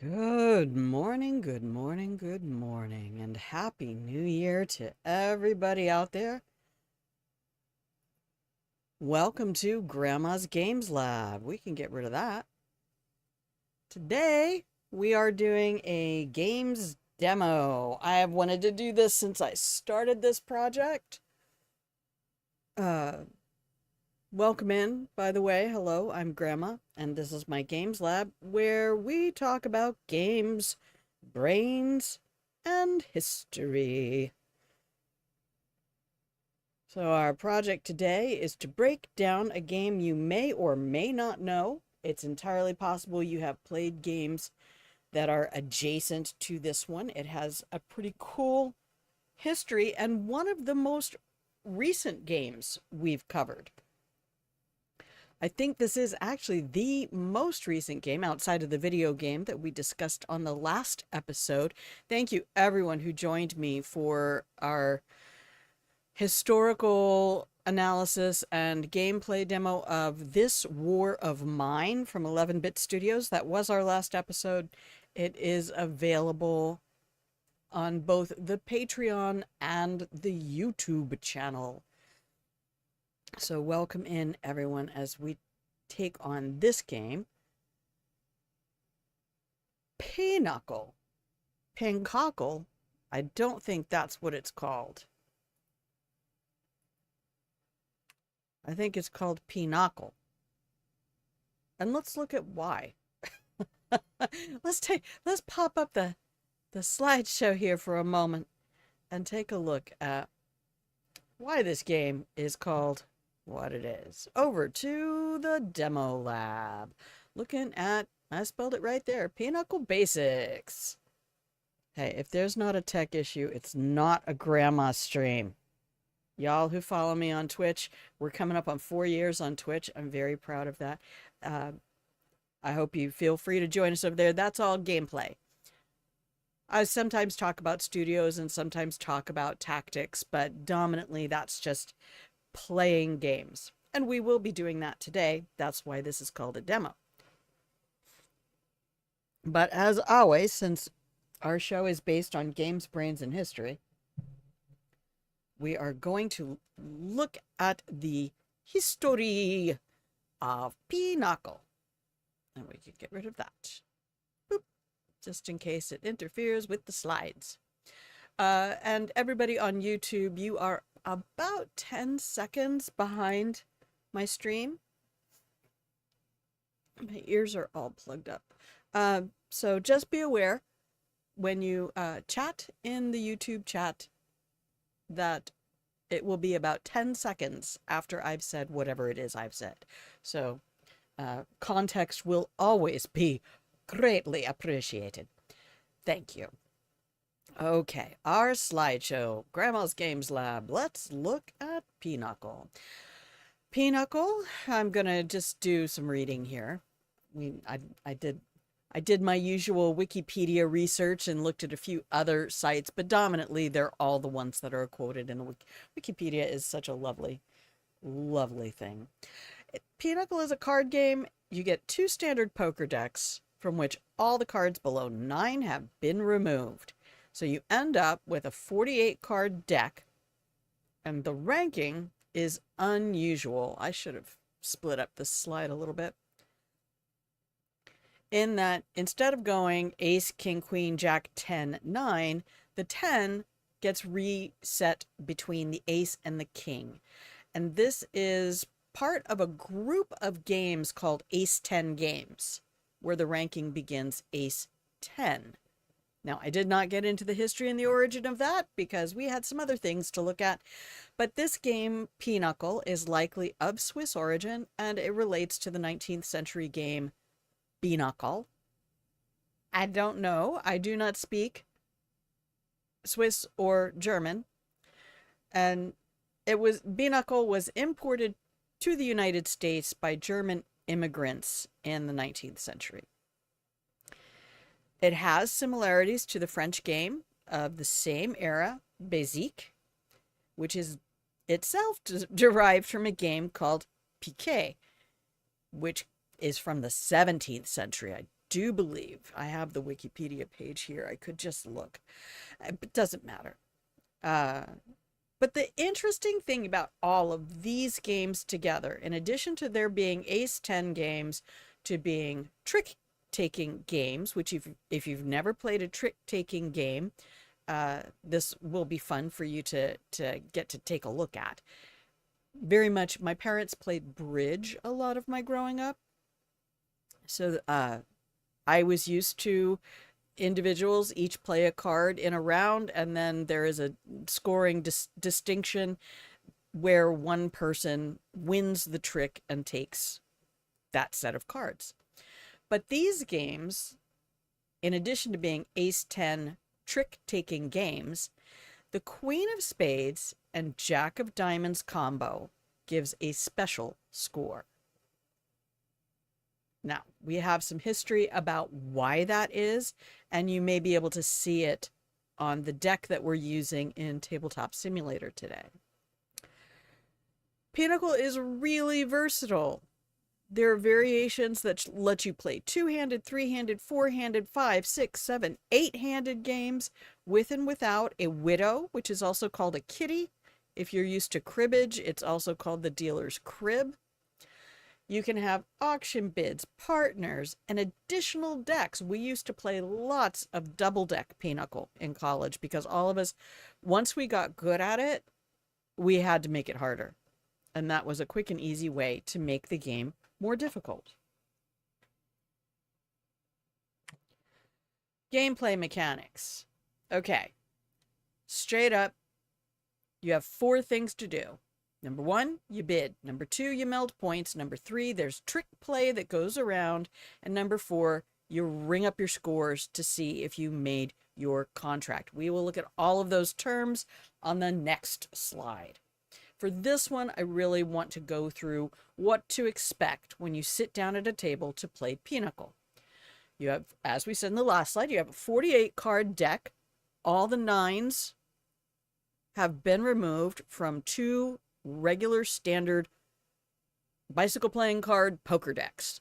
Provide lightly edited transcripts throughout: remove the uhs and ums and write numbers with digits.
Good morning, good morning, good morning, and Happy New Year to everybody out there. Welcome to Grandma's Games Lab. We can get rid of that. Today, we are doing a games demo. I have wanted to do this since I started this project. Welcome in, by the way. Hello, I'm Grandma, and this is my games lab where we talk about games, brains, and history. So our project today is to break down a game you may or may not know. It's entirely possible you have played games that are adjacent to this one. It has a pretty cool history and one of the most recent games we've covered. I think this is actually the most recent game outside of the video game that we discussed on the last episode. Thank you everyone who joined me for our historical analysis and gameplay demo of This War of Mine from 11-Bit Studios. That was our last episode. It is available on both the Patreon and the YouTube channel. So welcome in everyone as we take on this game. Pinochle. Pinochle? I don't think that's what it's called. I think it's called Pinochle. And let's look at why. Let's pop up the slideshow here for a moment and take a look at why this game is called what it is. Over to the demo lab. Looking at, I spelled it right there, Pinochle Basics. Hey, if there's not a tech issue, it's not a grandma stream. Y'all who follow me on Twitch, we're coming up on 4 years on Twitch. I'm very proud of that. I hope you feel free to join us over there. That's all gameplay. I sometimes talk about studios and sometimes talk about tactics, but dominantly that's just playing games. And we will be doing that today. That's why this is called a demo. But as always, since our show is based on games, brains, and history, we are going to look at the history of Pinochle. And we can get rid of that. Boop. Just in case it interferes with the slides. And everybody on YouTube, you are about 10 seconds behind my stream. My ears are all plugged up. So just be aware when you chat in the YouTube chat that it will be about 10 seconds after I've said whatever it is I've said. So context will always be greatly appreciated. Thank you. Okay, our slideshow, Grandma's Games Lab. Let's look at Pinochle. Pinochle, I'm gonna just do some reading here. I did my usual Wikipedia research and looked at a few other sites, but dominantly they're all the ones that are quoted in the Wikipedia. Is such a lovely, lovely thing. Pinochle is a card game. You get 2 standard poker decks from which all the cards below 9 have been removed. So you end up with a 48 card deck, and the ranking is unusual. I should have split up this slide a little bit. In that instead of going ace, king, queen, jack, 10, 9, the 10 gets reset between the ace and the king. And this is part of a group of games called Ace 10 games, where the ranking begins ace 10. Now, I did not get into the history and the origin of that because we had some other things to look at. But this game, Pinochle, is likely of Swiss origin, and it relates to the 19th century game Pinochle. I don't know. I do not speak Swiss or German. And Pinochle was imported to the United States by German immigrants in the 19th century. It has similarities to the French game of the same era, Bézique, which is itself derived from a game called piquet, which is from the 17th century. I do believe I have the Wikipedia page here. I could just look. It doesn't matter. But the interesting thing about all of these games together, in addition to there being Ace 10 games, to being trick-taking games, which if you've never played a trick-taking game, this will be fun for you to get to take a look at. Very much, my parents played bridge a lot of my growing up. So I was used to individuals each play a card in a round, and then there is a scoring distinction where one person wins the trick and takes that set of cards. But these games, in addition to being Ace 10 trick-taking games, the Queen of Spades and Jack of Diamonds combo gives a special score. Now, we have some history about why that is, and you may be able to see it on the deck that we're using in Tabletop Simulator today. Pinochle is really versatile. There are variations that let you play two-handed, three-handed, four-handed, 5, 6, 7, 8-handed games with and without a widow, which is also called a kitty. If you're used to cribbage, it's also called the dealer's crib. You can have auction bids, partners, and additional decks. We used to play lots of double-deck Pinochle in college because all of us, once we got good at it, we had to make it harder. And that was a quick and easy way to make the game more difficult. Gameplay mechanics. Okay. Straight up, you have 4 things to do. Number 1, you bid. Number 2, you meld points. Number 3, there's trick play that goes around. And number 4, you ring up your scores to see if you made your contract. We will look at all of those terms on the next slide. For this one, I really want to go through what to expect when you sit down at a table to play Pinochle. You have, as we said in the last slide, you have a 48 card deck. All the 9s have been removed from 2 regular standard bicycle playing card poker decks.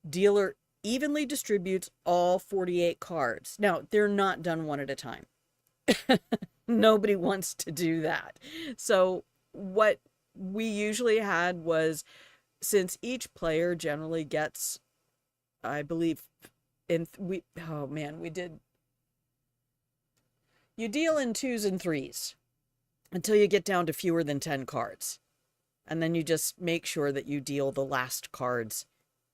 Dealer evenly distributes all 48 cards. Now, they're not done one at a time. Nobody wants to do that. So what we usually had was, since each player generally gets, I believe, you deal in 2s and 3s until you get down to fewer than 10 cards. And then you just make sure that you deal the last cards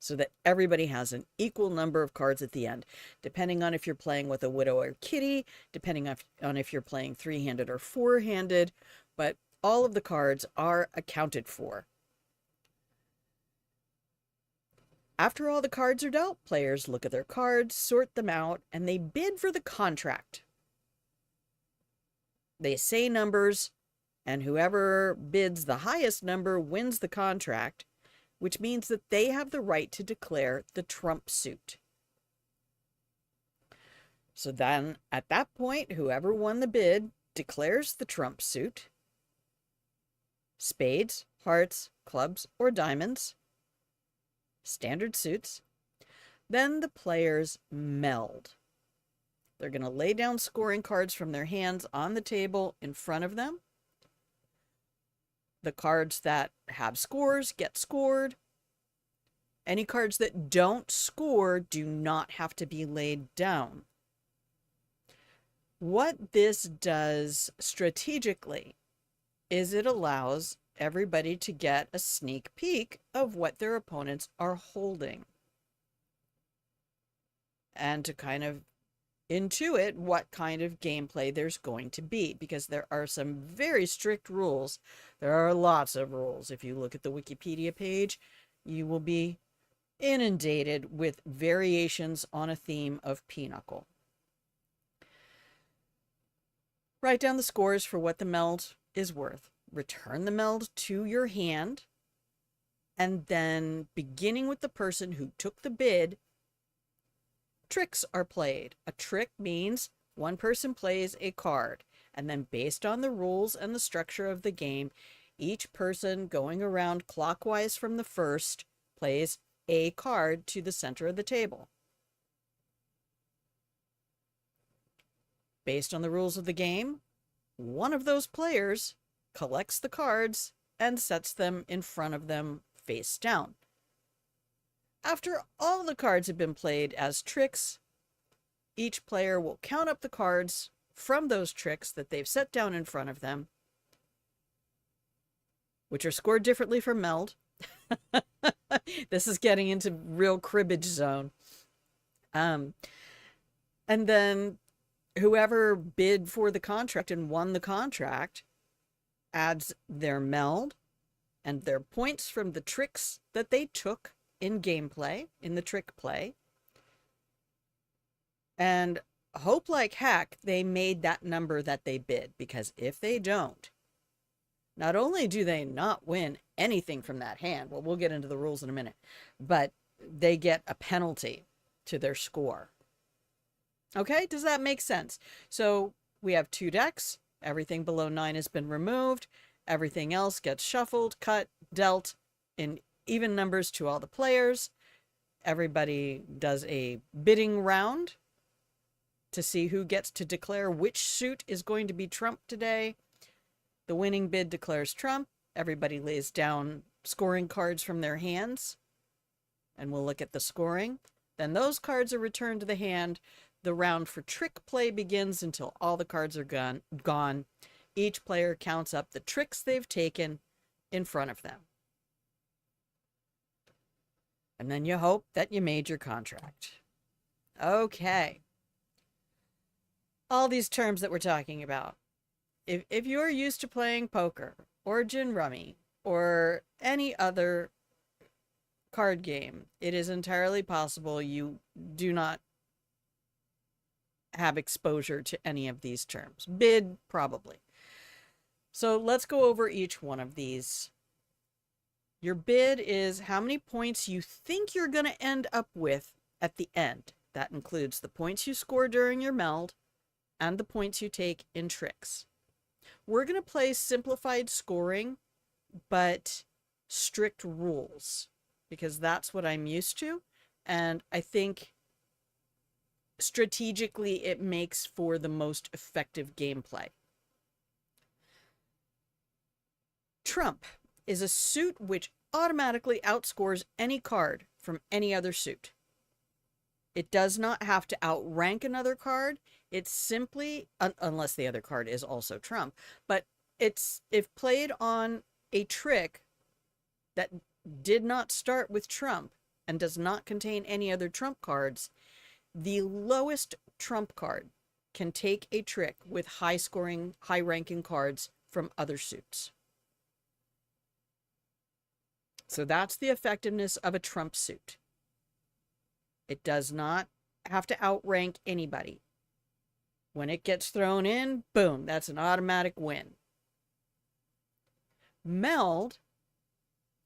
so that everybody has an equal number of cards at the end, depending on if you're playing with a widow or kitty, depending on if you're playing 3-handed or 4-handed, but all of the cards are accounted for. After all the cards are dealt, players look at their cards, sort them out, and they bid for the contract. They say numbers, and whoever bids the highest number wins the contract, which means that they have the right to declare the trump suit. So then, at that point, whoever won the bid declares the trump suit. Spades, hearts, clubs, or diamonds. Standard suits. Then the players meld. They're going to lay down scoring cards from their hands on the table in front of them. The cards that have scores get scored. Any cards that don't score do not have to be laid down. What this does strategically is it allows everybody to get a sneak peek of what their opponents are holding, and to kind of intuit what kind of gameplay there's going to be, because there are some very strict rules. There are lots of rules. If you look at the Wikipedia page, you will be inundated with variations on a theme of Pinochle. Write down the scores for what the meld is worth. Return the meld to your hand, and then, beginning with the person who took the bid, tricks are played. A trick means one person plays a card, and then based on the rules and the structure of the game, each person going around clockwise from the first plays a card to the center of the table. Based on the rules of the game, one of those players collects the cards and sets them in front of them face down. After all the cards have been played as tricks, each player will count up the cards from those tricks that they've set down in front of them, which are scored differently from meld. This is getting into real cribbage zone. And then whoever bid for the contract and won the contract adds their meld and their points from the tricks that they took in gameplay, in the trick play. And hope like heck they made that number that they bid, because if they don't, not only do they not win anything from that hand, well, we'll get into the rules in a minute, but they get a penalty to their score. Okay, does that make sense? So we have 2 decks. Everything below 9 has been removed. Everything else gets shuffled, cut, dealt in even numbers to all the players. Everybody does a bidding round to see who gets to declare which suit is going to be trump today. The winning bid declares trump. Everybody lays down scoring cards from their hands, and we'll look at the scoring. Then those cards are returned to the hand. The round for trick play begins until all the cards are gone. Each player counts up the tricks they've taken in front of them. And then you hope that you made your contract. Okay. All these terms that we're talking about. If you're used to playing poker or gin rummy or any other card game, it is entirely possible you do not have exposure to any of these terms. Bid, probably. So let's go over each one of these. Your bid is how many points you think you're going to end up with at the end. That includes the points you score during your meld and the points you take in tricks. We're going to play simplified scoring, but strict rules, because that's what I'm used to. And I think strategically it makes for the most effective gameplay. Trump is a suit which automatically outscores any card from any other suit. It does not have to outrank another card. It's simply, unless the other card is also trump, but it's, if played on a trick that did not start with trump and does not contain any other trump cards, the lowest trump card can take a trick with high scoring, high ranking cards from other suits. So that's the effectiveness of a trump suit. It does not have to outrank anybody. When it gets thrown in, boom, that's an automatic win. Meld,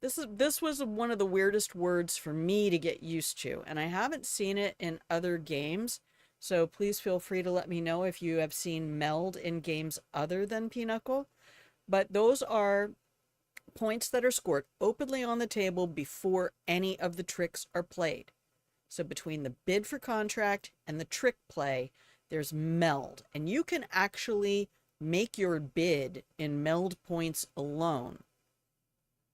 this was one of the weirdest words for me to get used to, and I haven't seen it in other games, so please feel free to let me know if you have seen meld in games other than Pinochle. But those are points that are scored openly on the table before any of the tricks are played. So between the bid for contract and the trick play, there's meld. And you can actually make your bid in meld points alone.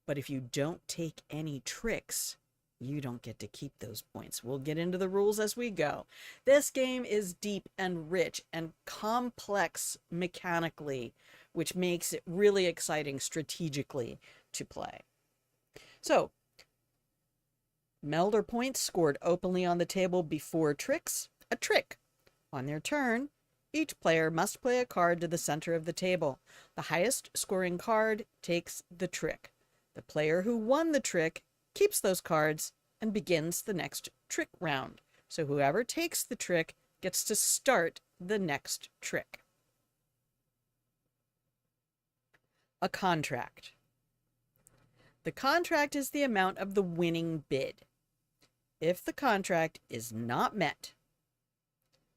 But if you don't take any tricks, you don't get to keep those points. We'll get into the rules as we go. This game is deep and rich and complex mechanically, which makes it really exciting strategically to play. So, meld are points scored openly on the table before tricks. A trick. On their turn, each player must play a card to the center of the table. The highest scoring card takes the trick. The player who won the trick keeps those cards and begins the next trick round. So whoever takes the trick gets to start the next trick. A contract. The contract is the amount of the winning bid. If the contract is not met,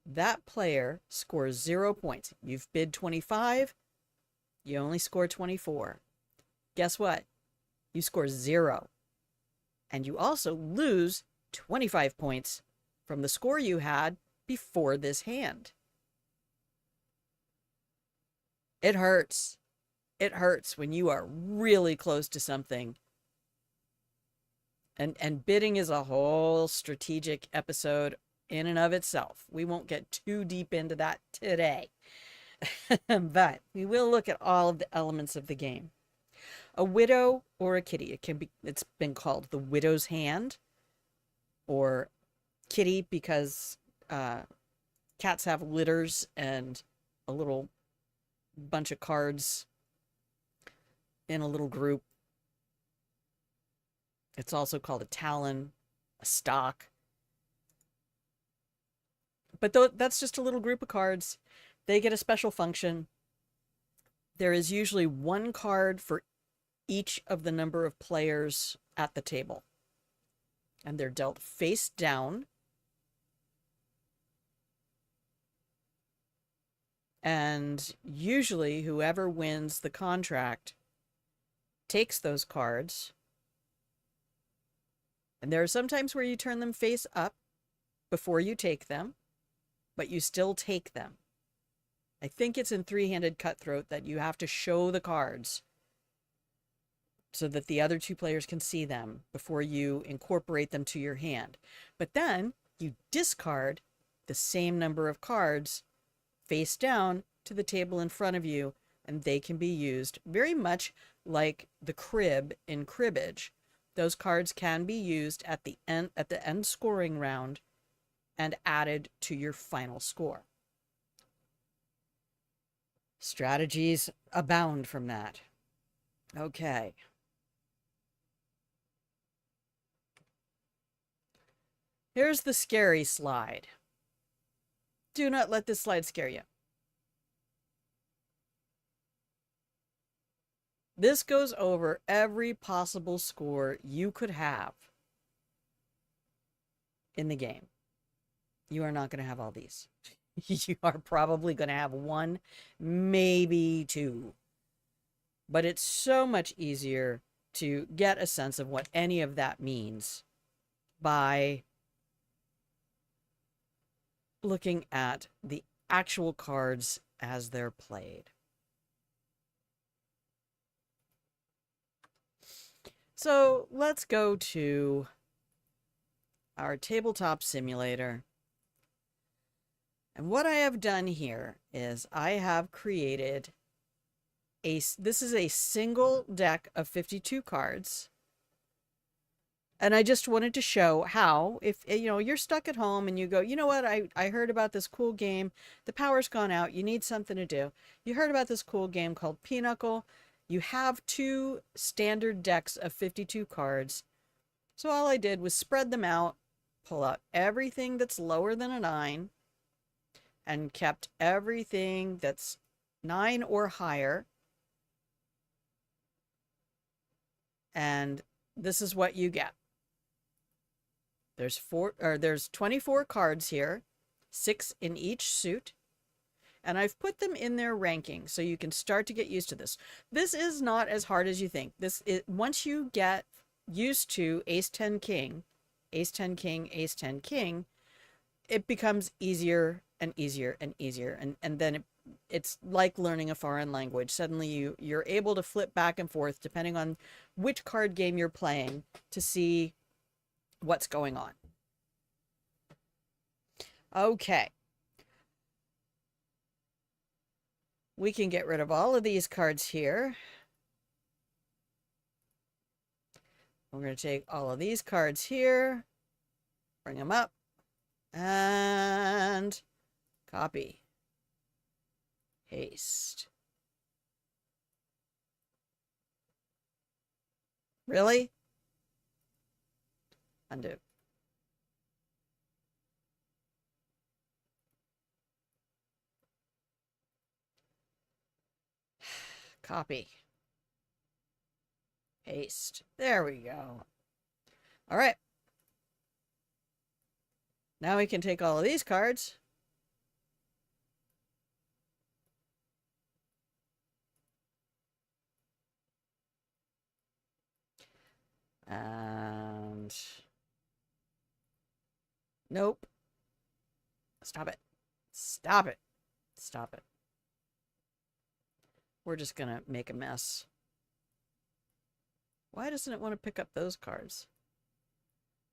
that player scores 0 points. You've bid 25, you only score 24. Guess what? You score 0. And you also lose 25 points from the score you had before this hand. It hurts. It hurts when you are really close to something. And bidding is a whole strategic episode in and of itself. We won't get too deep into that today. But we will look at all of the elements of the game. A widow or a kitty. It's been called the widow's hand or kitty because cats have litters and a little bunch of cards in a little group. It's also called a talon, a stock. But that's just a little group of cards. They get a special function. There is usually one card for each of the number of players at the table. And they're dealt face down. And usually whoever wins the contract takes those cards. And there are some times where you turn them face up before you take them, but you still take them. I think it's in Three-Handed Cutthroat that you have to show the cards so that the other two players can see them before you incorporate them to your hand. But then you discard the same number of cards face down to the table in front of you, and they can be used very much like the crib in cribbage. Those cards can be used at the end scoring round and added to your final score. Strategies abound from that. Okay. Here's the scary slide. Do not let this slide scare you. This goes over every possible score you could have in the game. You are not going to have all these. You are probably going to have one, maybe two. But it's so much easier to get a sense of what any of that means by looking at the actual cards as they're played. So let's go to our Tabletop Simulator. And what I have done here is I have created this is a single deck of 52 cards. And I just wanted to show how, if you're stuck at home and you go, you know what, I heard about this cool game, the power's gone out, you need something to do. You heard about this cool game called Pinochle. You have two standard decks of 52 cards. So all I did was spread them out, pull out everything that's lower than a 9, and kept everything that's 9 or higher. And this is what you get. There's 24 cards here, 6 in each suit. And I've put them in their ranking so you can start to get used to this. This is not as hard as you think. Once you get used to Ace 10 King, Ace 10 King, Ace 10 King, it becomes easier and easier and easier. And then it's like learning a foreign language. Suddenly you're able to flip back and forth depending on which card game you're playing to see what's going on. Okay. We can get rid of all of these cards here. We're going to take all of these cards here, bring them up, and copy, paste. Really? Undo. Copy. Paste. There we go. All right. Now we can take all of these cards. And Nope. Stop it. Stop it. Stop it. We're just gonna make a mess. Why doesn't it want to pick up those cards?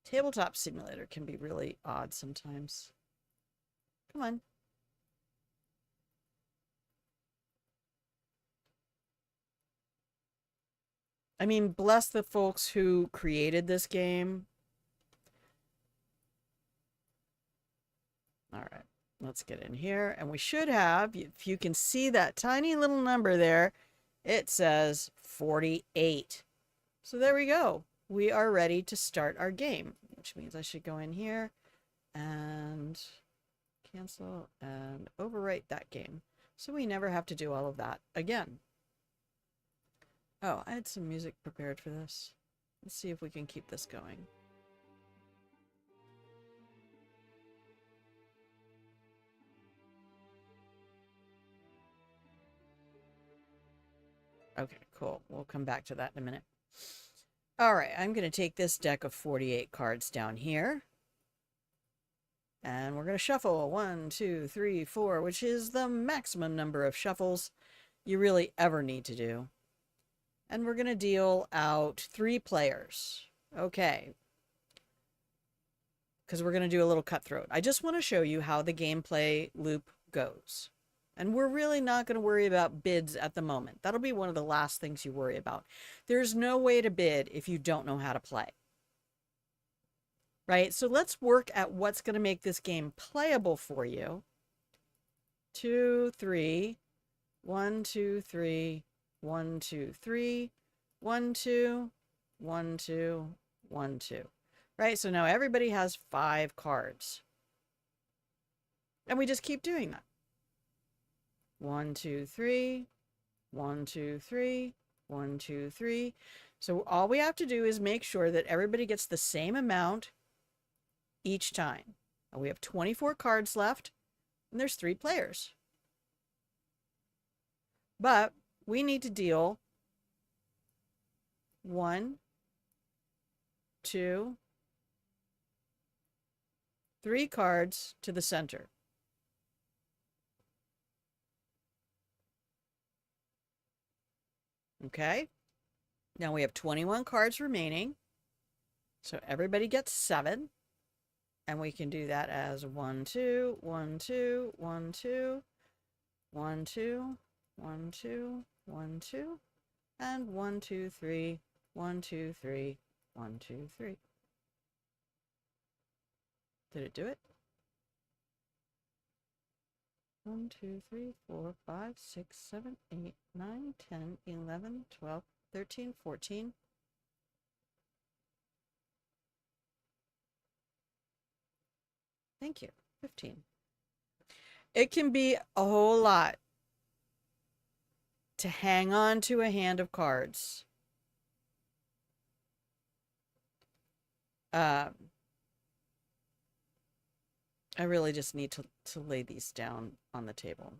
Tabletop Simulator can be really odd sometimes. Come on. I mean, bless the folks who created this game. All right, let's get in here. And we should have, if you can see that tiny little number there, it says 48. So there we go. We are ready to start our game, which means I should go in here and cancel and overwrite that game. So we never have to do all of that again. Oh, I had some music prepared for this. Let's see if we can keep this going. Okay, cool. We'll come back to that in a minute. All right, I'm going to take this deck of 48 cards down here. And we're going to shuffle 1, 2, 3, 4, which is the maximum number of shuffles you really ever need to do. And we're going to deal out 3 players. Okay. Because we're going to do a little cutthroat. I just want to show you how the gameplay loop goes. And we're really not going to worry about bids at the moment. That'll be one of the last things you worry about. There's no way to bid if you don't know how to play. Right? So let's work at what's going to make this game playable for you. 2, 3. 1, 2, 3. 1, 2, 3. 1, 2. 1, 2. 1, 2. Right? So now everybody has 5 cards. And we just keep doing that. 1, 2, 3. 1, 2, 3. 1, 2, 3. So all we have to do is make sure that everybody gets the same amount each time. We have 24 cards left, and there's 3 players. But we need to deal 1, 2, 3 cards to the center. Okay? Now we have 21 cards remaining. So everybody gets 7. And we can do that as 1, 2, 1, 2, 1, 2, 1, 2, 1, 2, 1, 2, and 1, 2, 3, 1, 2, 3, 1, 2, 3. Did it do it? 1, 2, 3, 4, 5, 6, 7, 8, 9, 10, 11, 12, 13, 14. Thank you. 15. It can be a whole lot to hang on to a hand of cards. I really just need to lay these down on the table.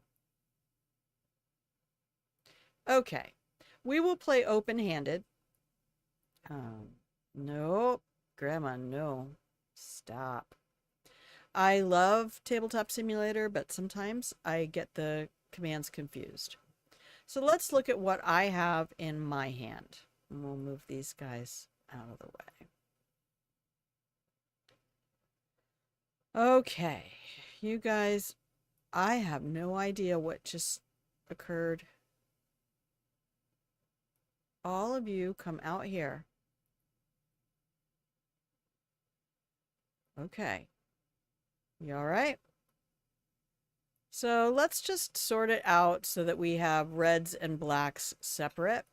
Okay. We will play open-handed. Nope. Grandma, no. Stop. I love Tabletop Simulator, but sometimes I get the commands confused. So let's look at what I have in my hand. And we'll move these guys out of the way. Okay, you guys, I have no idea what just occurred. All of you come out here. Okay. You all right? So let's just sort it out so that we have reds and blacks separate.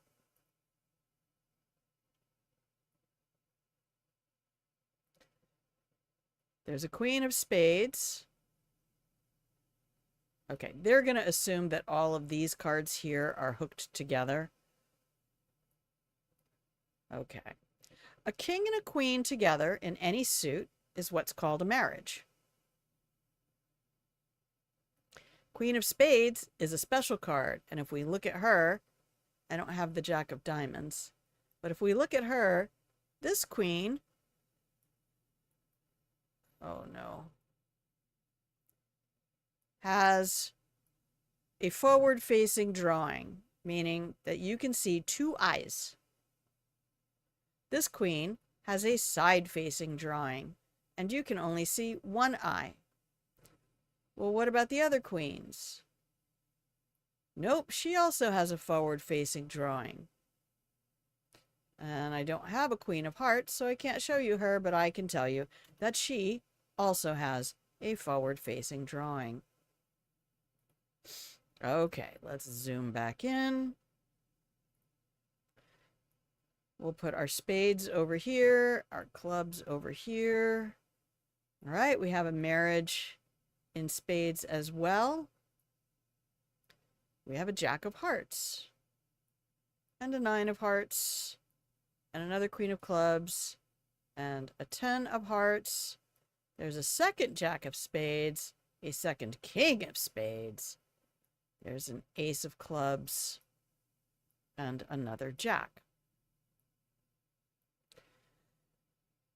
There's a queen of spades. Okay, they're going to assume that all of these cards here are hooked together. Okay. A king and a queen together in any suit is what's called a marriage. Queen of spades is a special card, and if we look at her, I don't have the jack of diamonds, but if we look at her, this queen Oh no. Has a forward-facing drawing, meaning that you can see two eyes. This queen has a side-facing drawing, and you can only see one eye. Well, what about the other queens? Nope, she also has a forward-facing drawing. And I don't have a Queen of Hearts, so I can't show you her, but I can tell you that she also has a forward-facing drawing. Okay, let's zoom back in. We'll put our spades over here, our clubs over here. All right, we have a marriage in spades as well. We have a Jack of Hearts and a Nine of Hearts and another Queen of Clubs and a 10 of Hearts. There's a second Jack of Spades, a second King of Spades. There's an Ace of Clubs and another Jack.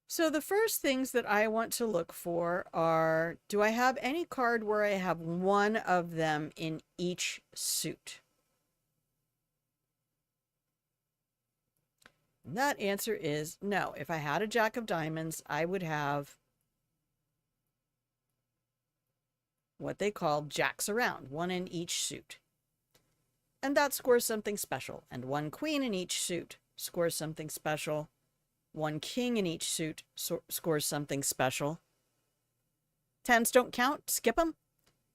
So the first things that I want to look for are, do I have any card where I have one of them in each suit? And that answer is no. If I had a Jack of Diamonds, I would have what they call jacks around, one in each suit. And that scores something special. And one queen in each suit scores something special. One king in each suit scores something special. Tens don't count, skip them.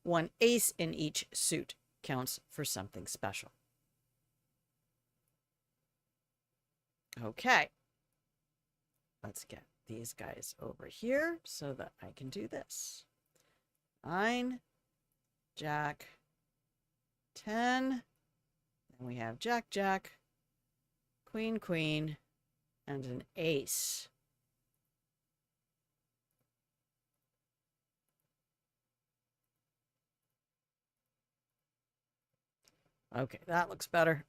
One ace in each suit counts for something special. Okay. Let's get these guys over here so that I can do this. 9, Jack, 10, then we have Jack, Jack, Queen, Queen, and an ace. Okay, that looks better.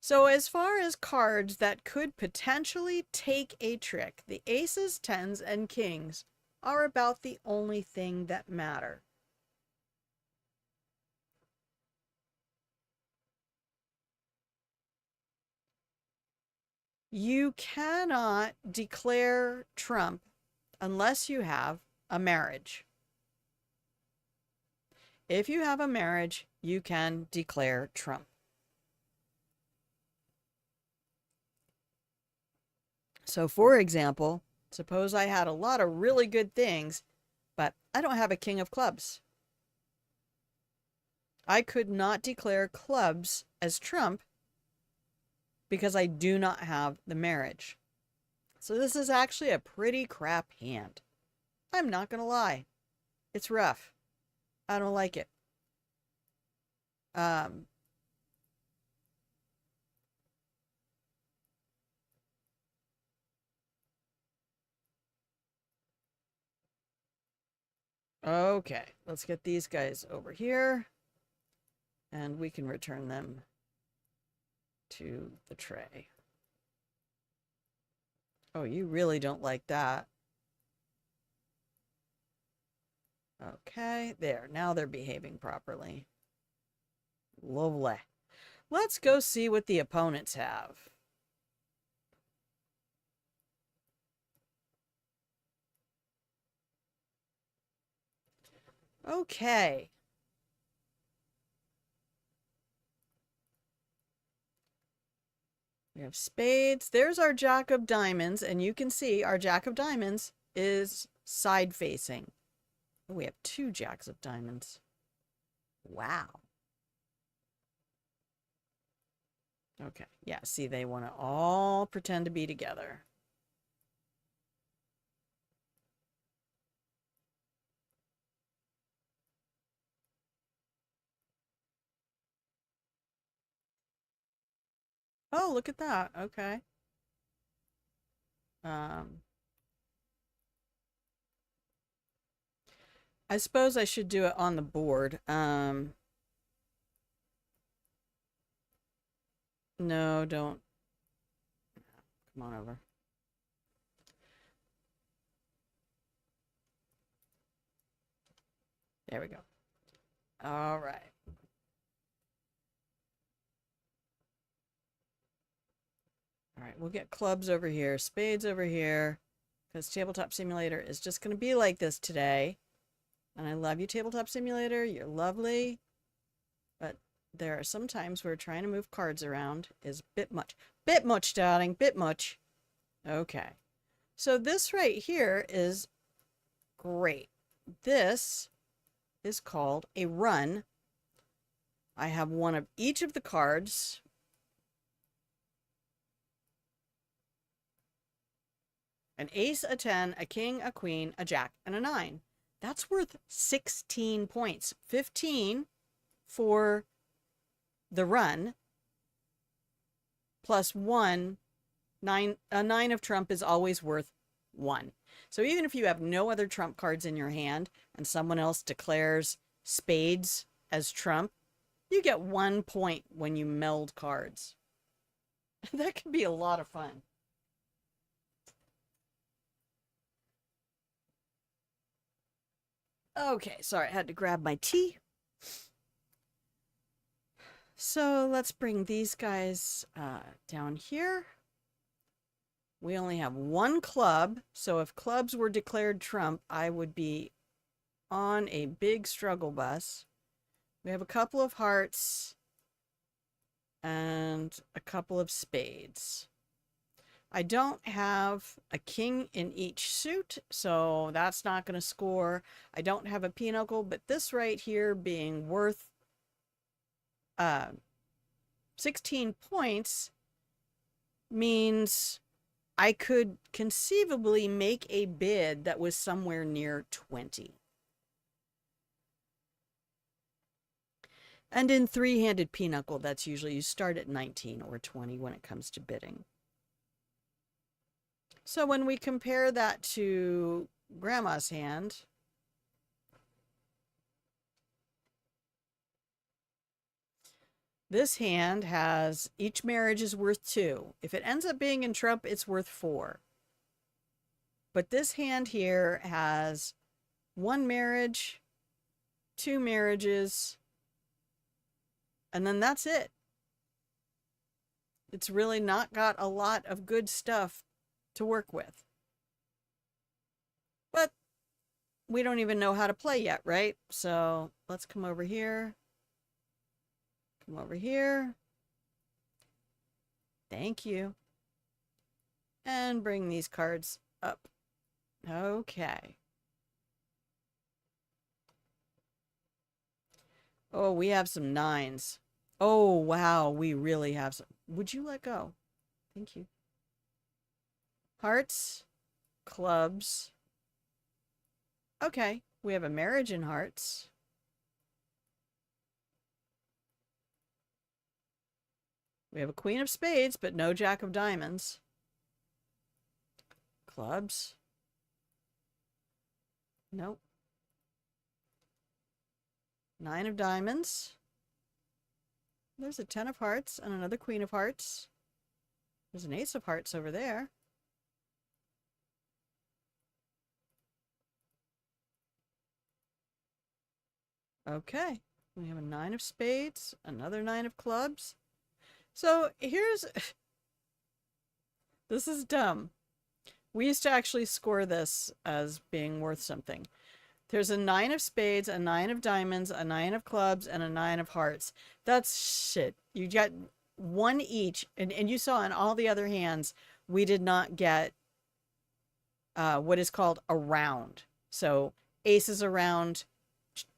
So as far as cards that could potentially take a trick, the aces, tens, and kings are about the only thing that matter. You cannot declare Trump unless you have a marriage. If you have a marriage, you can declare Trump. So for example, suppose I had a lot of really good things, but I don't have a King of Clubs. I could not declare clubs as Trump because I do not have the marriage. So this is actually a pretty crap hand. I'm not going to lie. It's rough. I don't like it. Okay, let's get these guys over here. And we can return them to the tray. Oh, you really don't like that. Okay, there. Now they're behaving properly. Lovely. Let's go see what the opponents have. Okay. We have spades. There's our Jack of Diamonds, and you can see our Jack of Diamonds is side facing. We have 2 Jacks of Diamonds. Wow. Okay, yeah, see, they want to all pretend to be together. Oh, look at that. Okay. I suppose I should do it on the board. No, don't. Come on over. There we go. All right. All right, we'll get clubs over here, spades over here, because Tabletop Simulator is just going to be like this today. And I love you, Tabletop Simulator. You're lovely. But there are some times where trying to move cards around is a bit much. Bit much, darling. Bit much. Okay. So this right here is great. This is called a run. I have one of each of the cards. An ace, a 10, a king, a queen, a jack, and a 9. That's worth 16 points. 15 for the run, plus 1. A 9 of trump is always worth 1. So even if you have no other trump cards in your hand and someone else declares spades as trump, you get 1 point when you meld cards. That can be a lot of fun. Okay, sorry, I had to grab my tea. So let's bring these guys down here. We only have one club, so if clubs were declared trump, I would be on a big struggle bus. We have a couple of hearts and a couple of spades. I don't have a king in each suit, so that's not going to score. I don't have a Pinochle, but this right here being worth 16 points means I could conceivably make a bid that was somewhere near 20. And in three-handed Pinochle, that's usually you start at 19 or 20 when it comes to bidding. So when we compare that to Grandma's hand, this hand has each marriage is worth 2. If it ends up being in trump, it's worth 4. But this hand here has 1 marriage, 2 marriages, and then that's it. It's really not got a lot of good stuff to work with. But we don't even know how to play yet, right? So let's come over here. Come over here. Thank you. And bring these cards up. Okay. Oh, we have some 9s. Oh, wow. We really have some. Would you let go? Thank you. Hearts, clubs. Okay, we have a marriage in hearts. We have a queen of spades, but no jack of diamonds. Clubs. Nope. 9 of diamonds. There's a 10 of hearts and another queen of hearts. There's an ace of hearts over there. Okay, we have a 9 of spades, another 9 of clubs. So here's, this is dumb. We used to actually score this as being worth something. There's a 9 of spades, a 9 of diamonds, a 9 of clubs, and a 9 of hearts. That's shit. You got 1 each, and you saw in all the other hands, we did not get what is called a round. So aces around,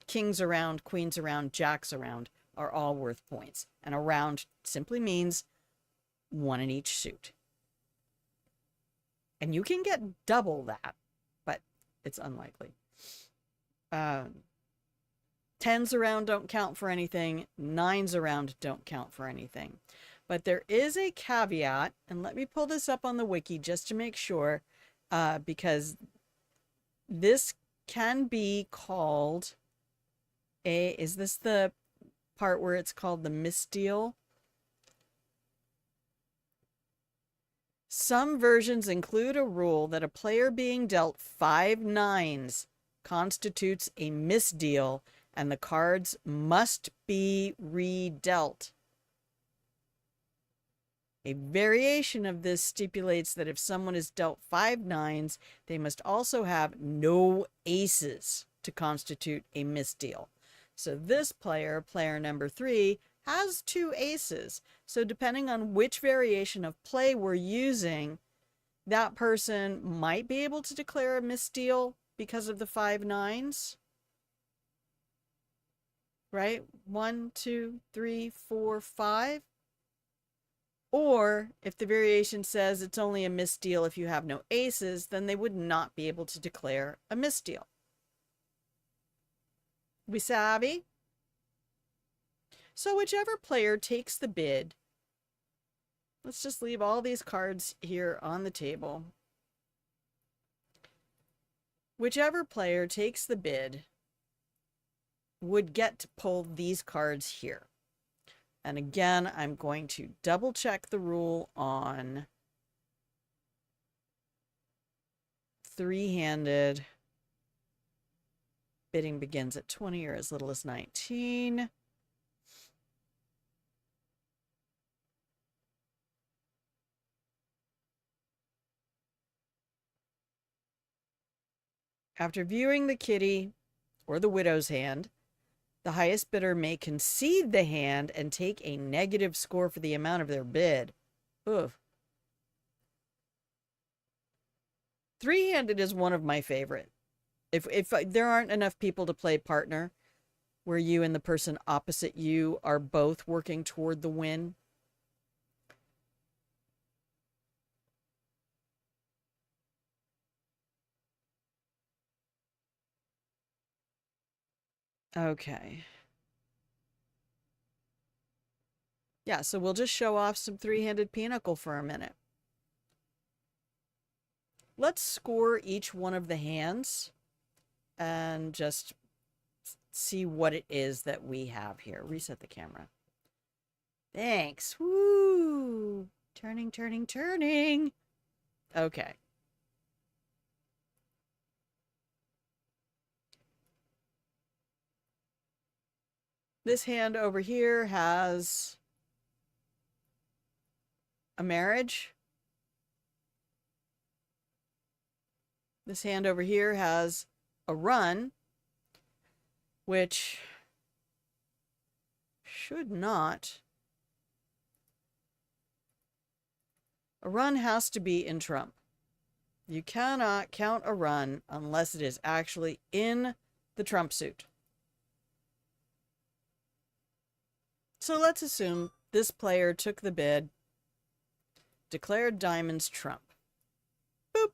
kings around, queens around, jacks around are all worth points. And a round simply means 1 in each suit. And you can get double that, but it's unlikely. 10s around don't count for anything. 9s around don't count for anything. But there is a caveat, and let me pull this up on the wiki just to make sure, because this can be called is this the part where it's called the misdeal? Some versions include a rule that a player being dealt 5 9s constitutes a misdeal, and the cards must be redealt. A variation of this stipulates that if someone is dealt 5 nines, they must also have no aces to constitute a misdeal. So this player, player number 3, has 2 aces. So depending on which variation of play we're using, that person might be able to declare a misdeal because of the 5 nines. Right? 1, 2, 3, 4, 5. Or if the variation says it's only a misdeal if you have no aces, then they would not be able to declare a misdeal. We savvy? So whichever player takes the bid, let's just leave all these cards here on the table. Whichever player takes the bid would get to pull these cards here. And again, I'm going to double check the rule on three-handed. Bidding begins at 20 or as little as 19. After viewing the kitty or the widow's hand, the highest bidder may concede the hand and take a negative score for the amount of their bid. Ugh. Three-handed is one of my favorite. If there aren't enough people to play partner, where you and the person opposite you are both working toward the win. Okay. Yeah, so we'll just show off some three-handed Pinochle for a minute. Let's score each one of the hands and just see what it is that we have here. Reset the camera. Thanks. Woo! Turning, turning, turning. Okay. This hand over here has a marriage. This hand over here has a run, which should not. A run has to be in trump. You cannot count a run unless it is actually in the trump suit. So let's assume this player took the bid, declared diamonds trump. Boop.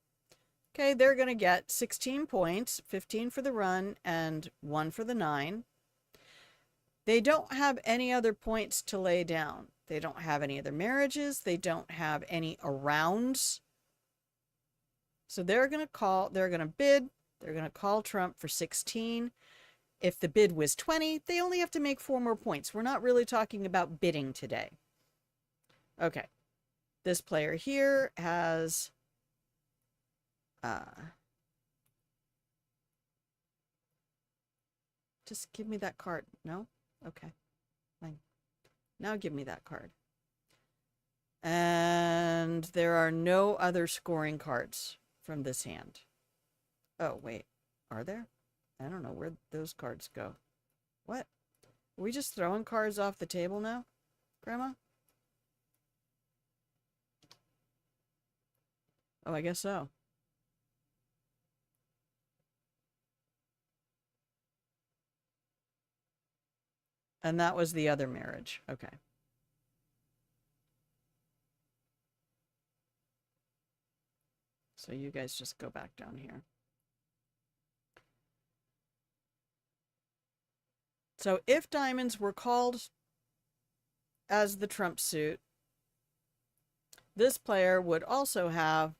Okay, they're going to get 16 points, 15 for the run and 1 for the 9. They don't have any other points to lay down. They don't have any other marriages. They don't have any arounds. So they're going to bid, they're going to call trump for 16. If the bid was 20, they only have to make 4 more points. We're not really talking about bidding today. Okay. This player here has just give me that card. No? Okay. Fine. Now give me that card. And there are no other scoring cards from this hand. Oh, wait. Are there? I don't know where those cards go. What? Are we just throwing cards off the table now, Grandma? Oh, I guess so. And that was the other marriage. Okay. So you guys just go back down here. So if diamonds were called as the trump suit, this player would also have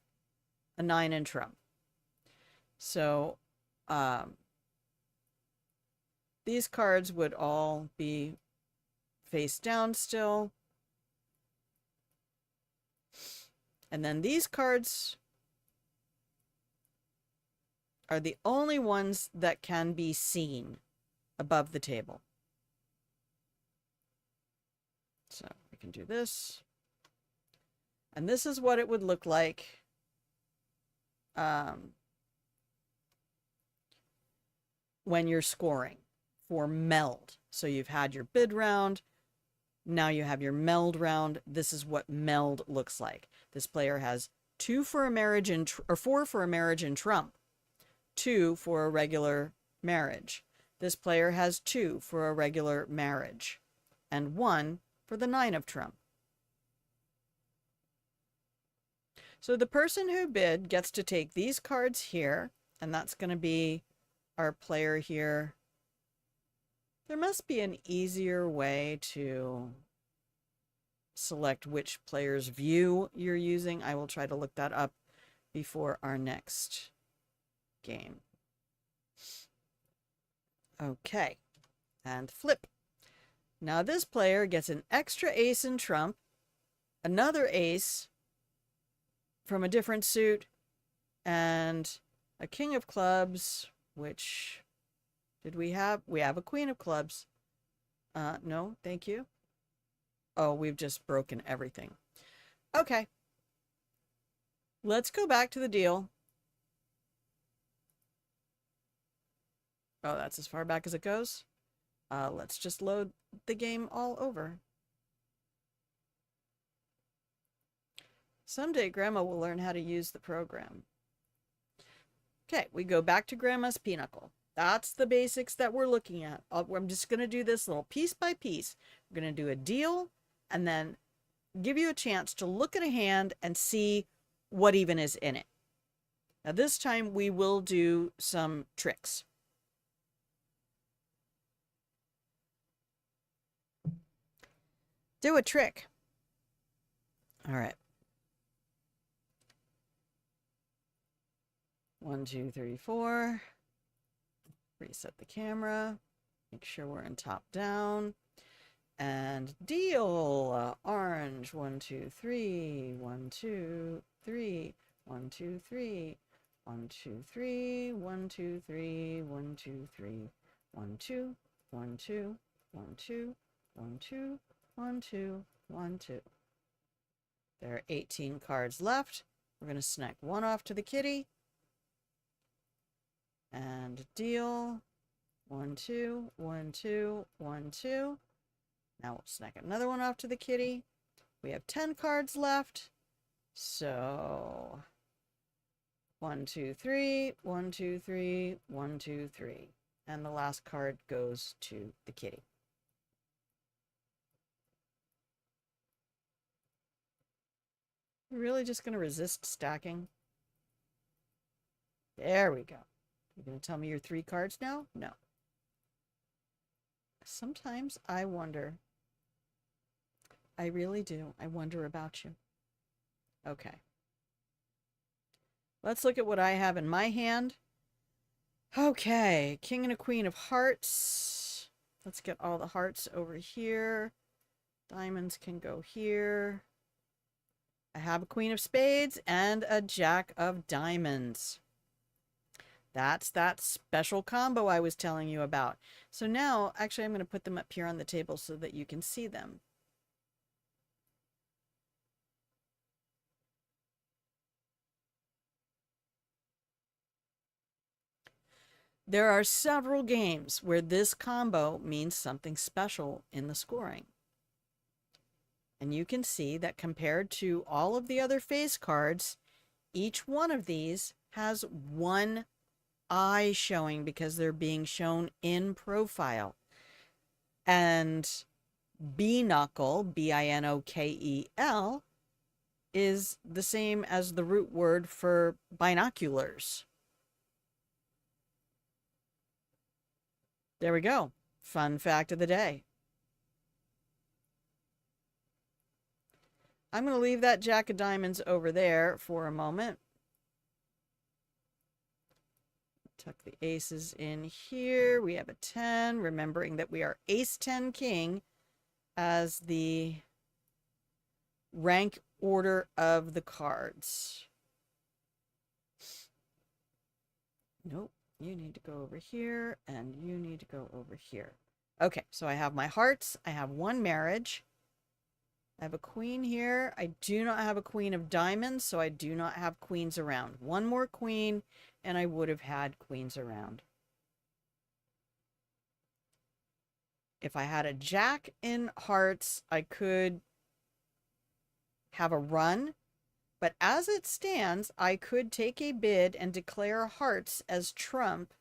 a 9 in trump. So these cards would all be face down still. And then these cards are the only ones that can be seen above the table. So we can do this. And this is what it would look like when you're scoring for meld. So you've had your bid round. Now you have your meld round. This is what meld looks like. This player has 2 for a marriage and or 4 for a marriage and trump, 2 for a regular marriage. This player has 2 for a regular marriage and 1 for the 9 of trump. So the person who bid gets to take these cards here, and that's going to be our player here. There must be an easier way to select which player's view you're using. I will try to look that up before our next game. Okay, and flip. Now this player gets an extra ace in trump, another ace from a different suit, and a king of clubs, which did we have? We have a queen of clubs. No, thank you. Oh, we've just broken everything. Okay. Let's go back to the deal. Oh, that's as far back as it goes. Let's just load the game all over. Someday Grandma will learn how to use the program. Okay, we go back to Grandma's Pinochle. That's the basics that we're looking at. I'm just going to do this little piece by piece. We're going to do a deal and then give you a chance to look at a hand and see what even is in it. Now this time we will do some tricks. Do a trick. All right. 1, 2, 3, 4. Reset the camera. Make sure we're in top down. And deal. Orange. 1, 2, 3. 1, 2, 3. 1, 2, 3. 1, 2, 3. 1, 2, 3. 1, 2, 3. 1, 2. 1, 2. 1, 2. 1, 2. 1, 2. 1, 2. There are 18 cards left. We're going to snack one off to the kitty. And deal. 1, 2, 1, 2, 1, 2. Now we'll snack another one off to the kitty. We have 10 cards left. So 1, 2, 3, 1, 2, 3, 1, 2, 3. And the last card goes to the kitty. You're really just going to resist stacking? There we go. You're going to tell me your 3 cards now? No. Sometimes I wonder. I really do. I wonder about you. Okay. Let's look at what I have in my hand. Okay. King and a queen of hearts. Let's get all the hearts over here. Diamonds can go here. I have a queen of spades and a jack of diamonds. That's that special combo I was telling you about. So now, actually, I'm going to put them up here on the table so that you can see them. There are several games where this combo means something special in the scoring. And you can see that compared to all of the other face cards, each one of these has one eye showing because they're being shown in profile. And Pinochle, B-I-N-O-K-E-L, is the same as the root word for binoculars. There we go. Fun fact of the day. I'm going to leave that jack of diamonds over there for a moment. Tuck the aces in here. We have a 10, remembering that we are ace 10 king as the rank order of the cards. Nope. You need to go over here, and you need to go over here. Okay, so I have my hearts. I have one marriage. I have a queen here. I do not have a queen of diamonds, so I do not have queens around. One more queen, and I would have had queens around. If I had a jack in hearts, I could have a run. But as it stands, I could take a bid and declare hearts as trump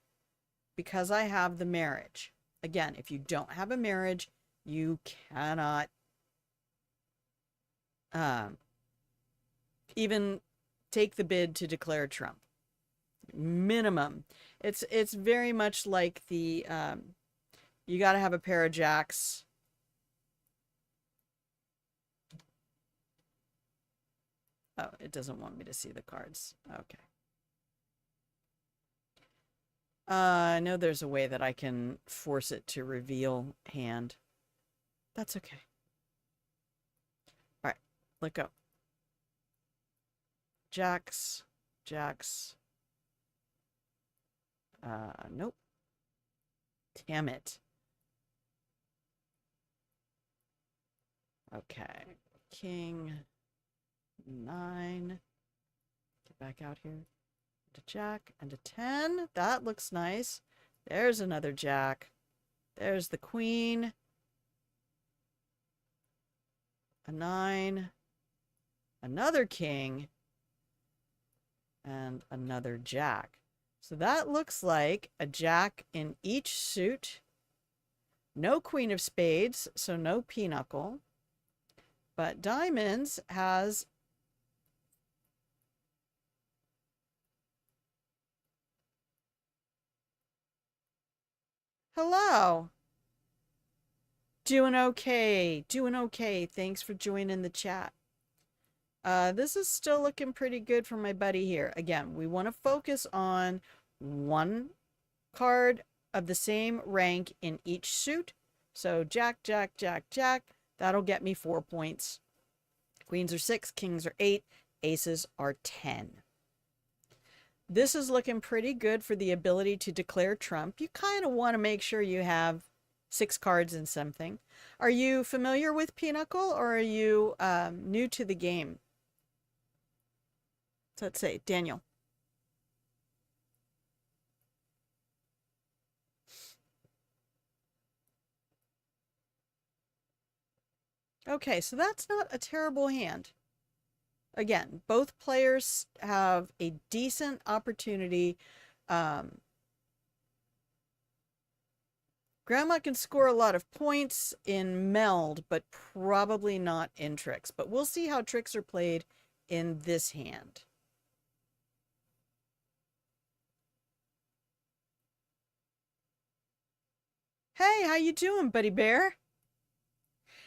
because I have the marriage. Again, if you don't have a marriage, you cannot even take the bid to declare trump. Minimum. It's very much like the you got to have a pair of jacks. Oh, it doesn't want me to see the cards. Okay. I know there's a way that I can force it to reveal hand. That's okay. All right, let go. Jacks, jacks. Nope. Damn it. Okay. King, 9. Get back out here. And a jack and a 10. That looks nice. There's another jack. There's the queen. A 9. Another king. And another jack. So that looks like a jack in each suit. No queen of spades, so no Pinochle. But diamonds has hello. Doing okay. Doing okay. Thanks for joining the chat. This is still looking pretty good for my buddy here. Again, we want to focus on one card of the same rank in each suit. So jack, jack, jack, jack. That'll get me 4 points. Queens are 6, kings are 8, aces are 10. This is looking pretty good for the ability to declare trump. You kind of want to make sure you have 6 cards in something. Are you familiar with Pinochle, or are you new to the game? So let's say Daniel. Okay, so that's not a terrible hand. Again, both players have a decent opportunity. Grandma can score a lot of points in meld, but probably not in tricks. But we'll see how tricks are played in this hand. Hey, how you doing, buddy bear?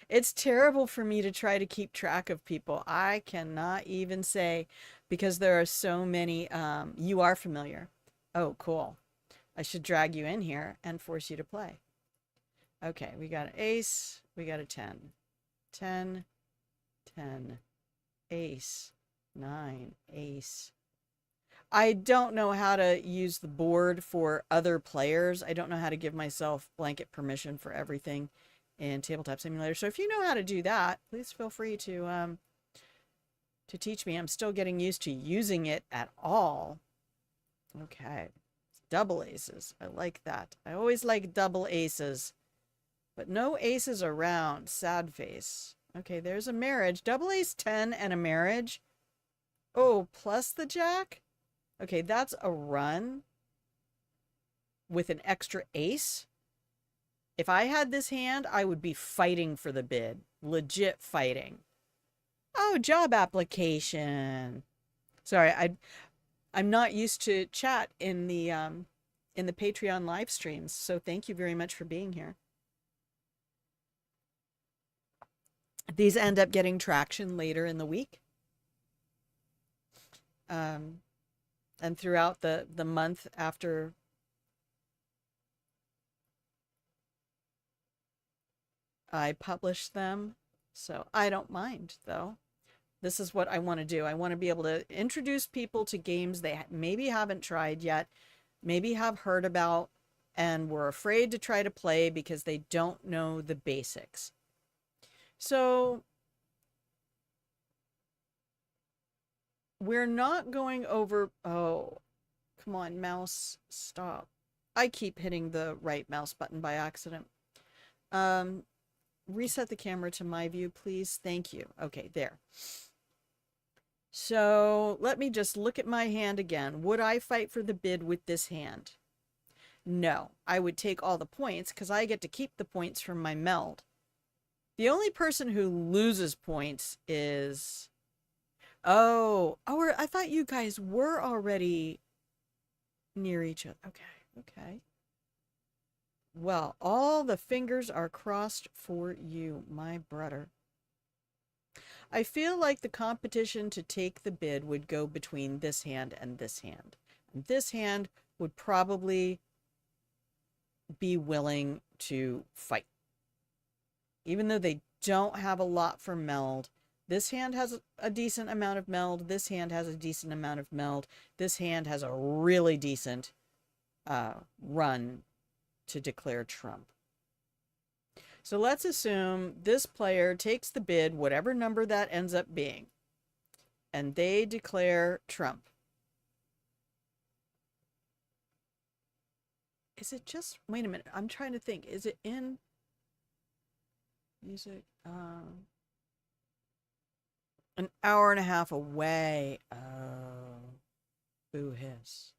It's terrible for me to try to keep track of people. I cannot even say, because there are so many. You are familiar. Oh, cool. I should drag you in here and force you to play. Okay, we got an ace. We got a 10. 10, 10, ace, 9, ace. I don't know how to use the board for other players. I don't know how to give myself blanket permission for everything in Tabletop Simulator. So if you know how to do that, please feel free to teach me. I'm still getting used to using it at all. Okay. Double aces. I like that. I always like double aces. But no aces around. Sad face. Okay, there's a marriage. Double ace 10 and a marriage. Oh, plus the jack? Okay, that's a run with an extra ace. If I had this hand, I would be fighting for the bid. Legit fighting. Oh, job application. Sorry, I'm not used to chat in the Patreon live streams, so thank you very much for being here. These end up getting traction later in the week. And throughout the month after I publish them. So I don't mind, though. This is what I want to do. I want to be able to introduce people to games they maybe haven't tried yet. maybe have heard about and were afraid to try to play because they don't know the basics. So we're not going over, oh, come on, mouse, stop. I keep hitting the right mouse button by accident. Reset the camera to my view, please. Thank you. Okay, there. So let me just look at my hand again. Would I fight for the bid with this hand? No, I would take all the points because I get to keep the points from my meld. The only person who loses points is... Oh, I thought you guys were already near each other. Okay. Well, all the fingers are crossed for you, my brother. I feel like the competition to take the bid would go between this hand and this hand. And this hand would probably be willing to fight. Even though they don't have a lot for meld, this hand has a decent amount of meld. This hand has a decent amount of meld. This hand has a really decent run to declare trump. So let's assume this player takes the bid, whatever number that ends up being, and they declare trump. Is it just, wait a minute, I'm trying to think. Is it in music? An hour and a half away. Oh, boo hiss.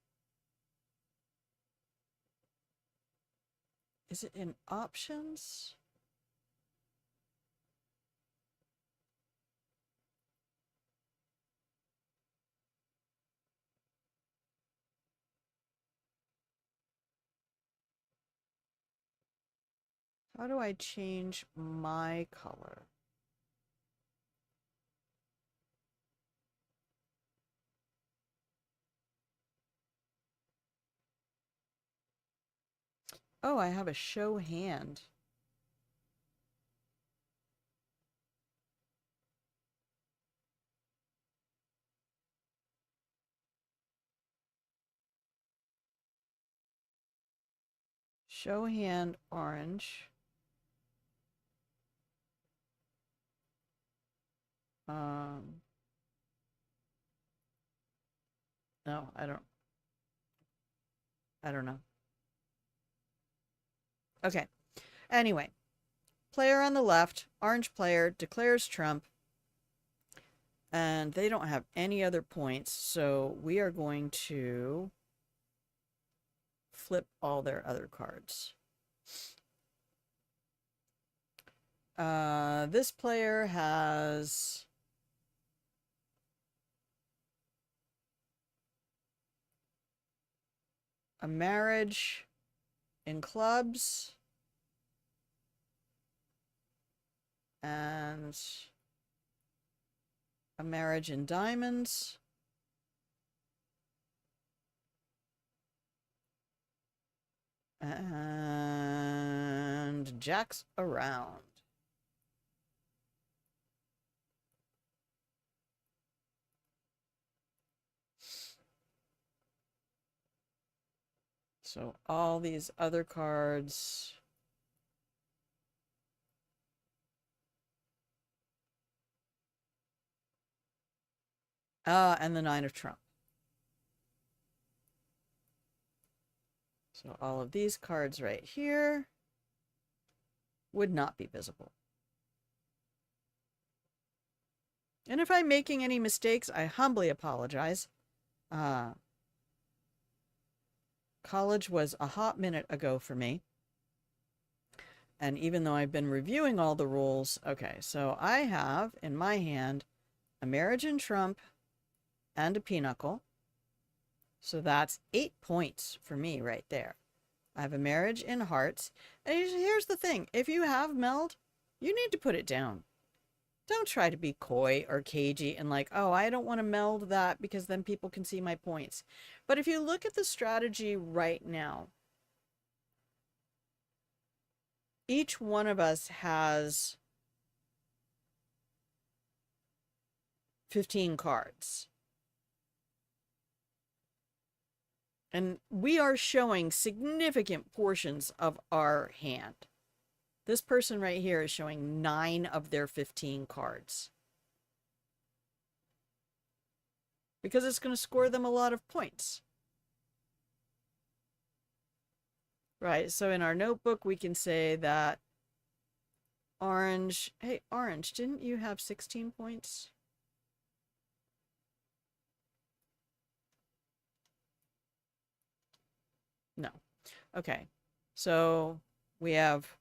Is it in options? How do I change my color? Oh, I have a show hand. Show hand orange. No, I don't know. Okay. Anyway, player on the left, orange player, declares trump. And they don't have any other points, so we are going to flip all their other cards. This player has a marriage in clubs and a marriage in diamonds. And jacks around. So all these other cards. And the nine of trump. So all of these cards right here would not be visible. And if I'm making any mistakes, I humbly apologize. College was a hot minute ago for me. And even though I've been reviewing all the rules, okay, so I have in my hand a marriage in trump and a pinochle. So that's 8 points for me right there. I have a marriage in hearts. And here's the thing. If you have meld, you need to put it down. Don't try to be coy or cagey and like, oh, I don't want to meld that because then people can see my points. But if you look at the strategy right now, each one of us has 15 cards. And we are showing significant portions of our hand. This person right here is showing 9 of their 15 cards. Because it's going to score them a lot of points. Right, so in our notebook, we can say that Orange, hey, Orange, didn't you have 16 points? No. Okay, so we have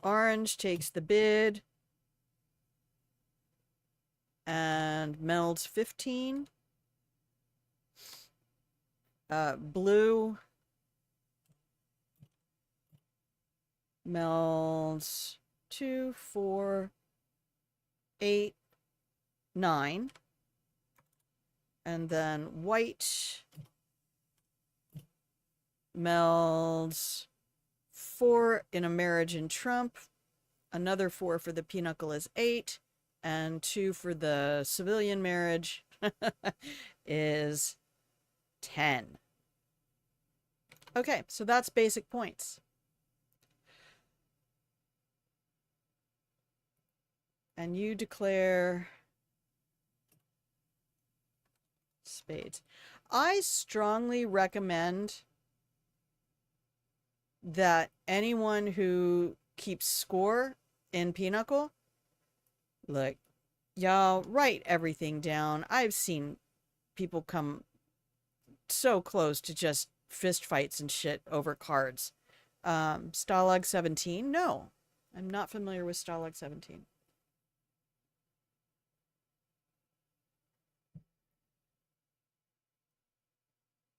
Orange takes the bid and melds 15. Blue melds 2, 4, 8, 9. And then white melds 4 in a marriage in Trump, another 4 for the Pinochle is 8, and 2 for the civilian marriage is 10. Okay, so that's basic points. And you declare spades. I strongly recommend that anyone who keeps score in Pinochle, look, y'all write everything down. I've seen people come so close to just fist fights and shit over cards. Stalag 17? No, I'm not familiar with Stalag 17.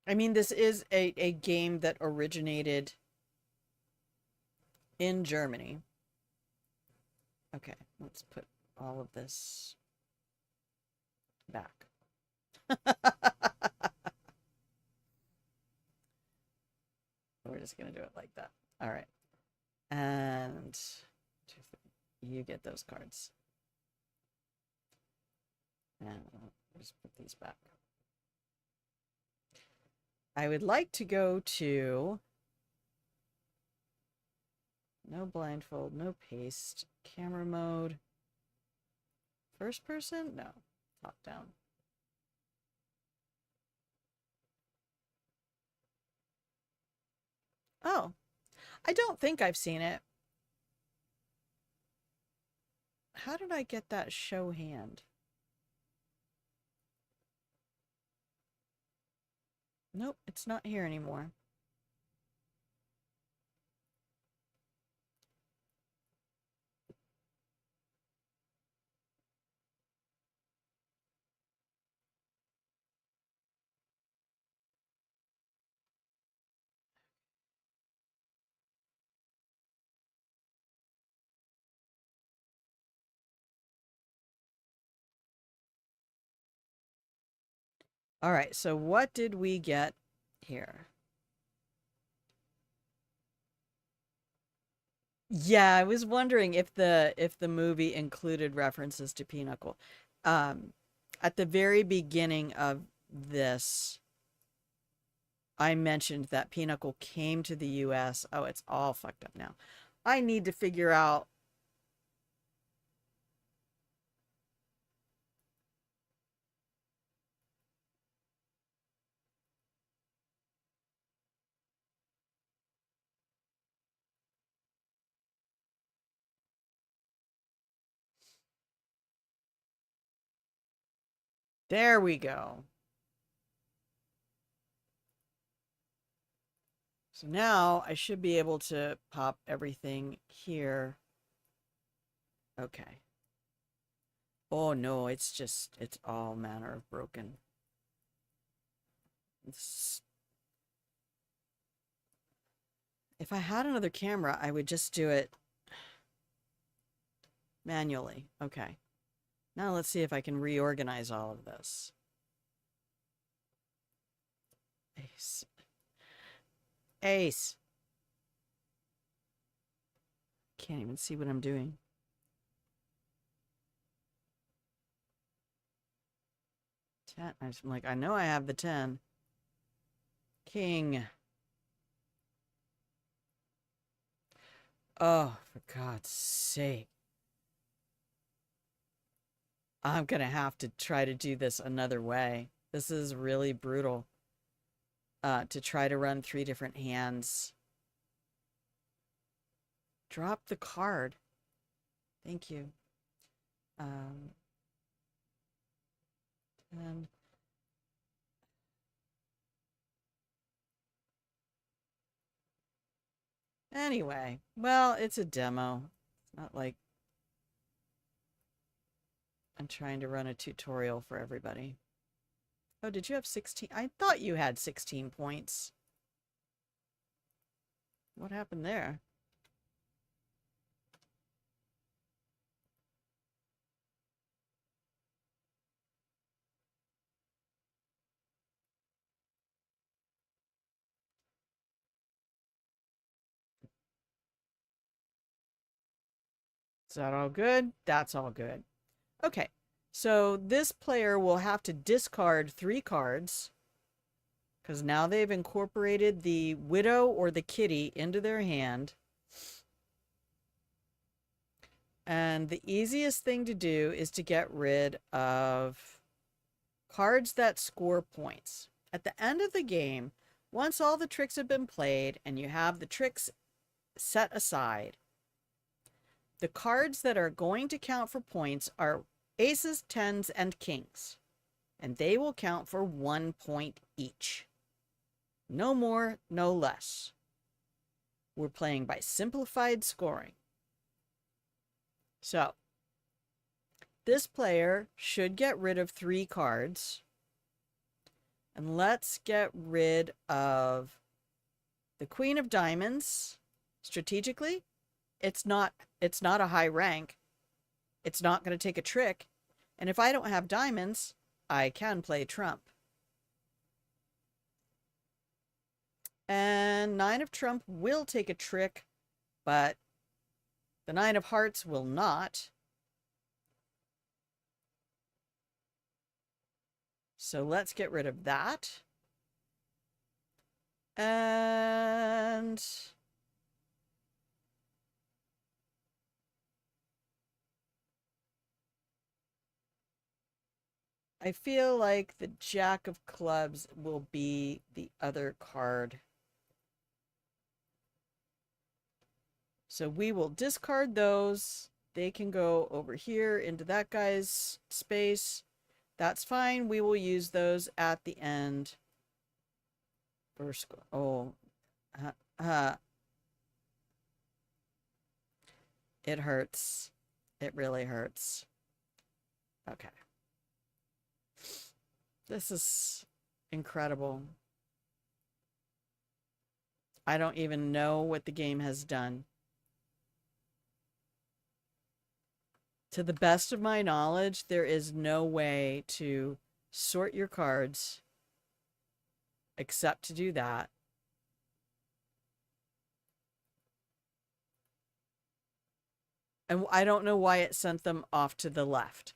I mean, this is a game that originated in Germany. Okay, let's put all of this back. We're just going to do it like that. All right. And you get those cards. And I'll just put these back. I would like to go to no blindfold, no paste, camera mode, first person? No, top down. Oh, I don't think I've seen it. How did I get that show hand? Nope, it's not here anymore. All right, so what did we get here? Yeah, I was wondering if the movie included references to Pinochle. At the very beginning of this, I mentioned that Pinochle came to the US. Oh, it's all fucked up now. I need to figure out. There we go. So now I should be able to pop everything here. Okay. Oh no, it's all manner of broken. If I had another camera, I would just do it manually. Okay. Now let's see if I can reorganize all of this. Ace. Ace. Can't even see what I'm doing. 10. I'm like, I know I have the 10. King. Oh, for God's sake. I'm gonna have to try to do this another way. This is really brutal. To try to run 3 different hands. Drop the card. Thank you. And anyway, well, it's a demo. It's not like I'm trying to run a tutorial for everybody. Oh, did you have 16? I thought you had 16 points. What happened there? Is that all good? That's all good. Okay, so this player will have to discard 3 cards because now they've incorporated the widow or the kitty into their hand. And the easiest thing to do is to get rid of cards that score points. At the end of the game, once all the tricks have been played and you have the tricks set aside, the cards that are going to count for points are aces, tens, and kings. And they will count for 1 point each. No more, no less. We're playing by simplified scoring. So, this player should get rid of 3 cards. And let's get rid of the Queen of Diamonds. Strategically, it's not a high rank. It's not going to take a trick. And if I don't have diamonds, I can play trump. And 9 of trump will take a trick, but the 9 of hearts will not. So let's get rid of that. And I feel like the Jack of Clubs will be the other card. So we will discard those. They can go over here into that guy's space. That's fine. We will use those at the end. Oh, it hurts. It really hurts. Okay. This is incredible. I don't even know what the game has done. To the best of my knowledge, there is no way to sort your cards except to do that. And I don't know why it sent them off to the left.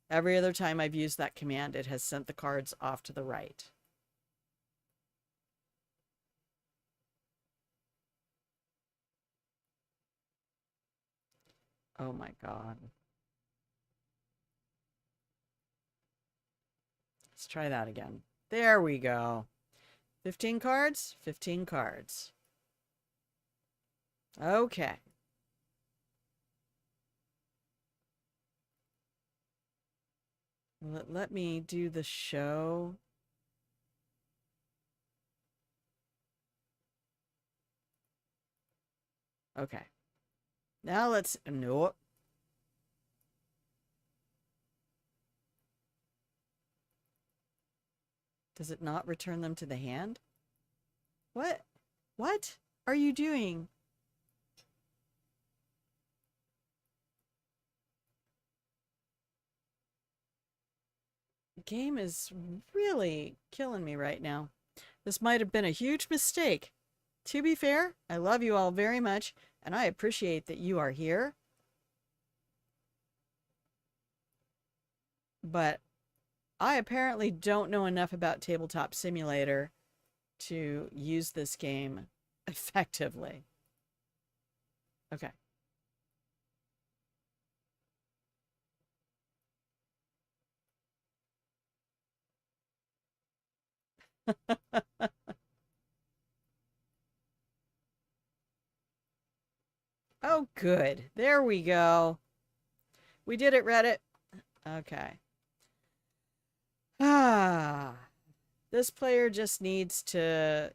Every other time I've used that command, it has sent the cards off to the right. Oh my God. Let's try that again. There we go. 15 cards, 15 cards. Okay. Let me do the show. Okay. Now let's... Nope. Does it not return them to the hand? What? What are you doing? The game is really killing me right now. This might have been a huge mistake. To be fair, I love you all very much, and I appreciate that you are here. But I apparently don't know enough about Tabletop Simulator to use this game effectively. Okay. Oh, good. There we go. We did it, Reddit. Okay. This player just needs to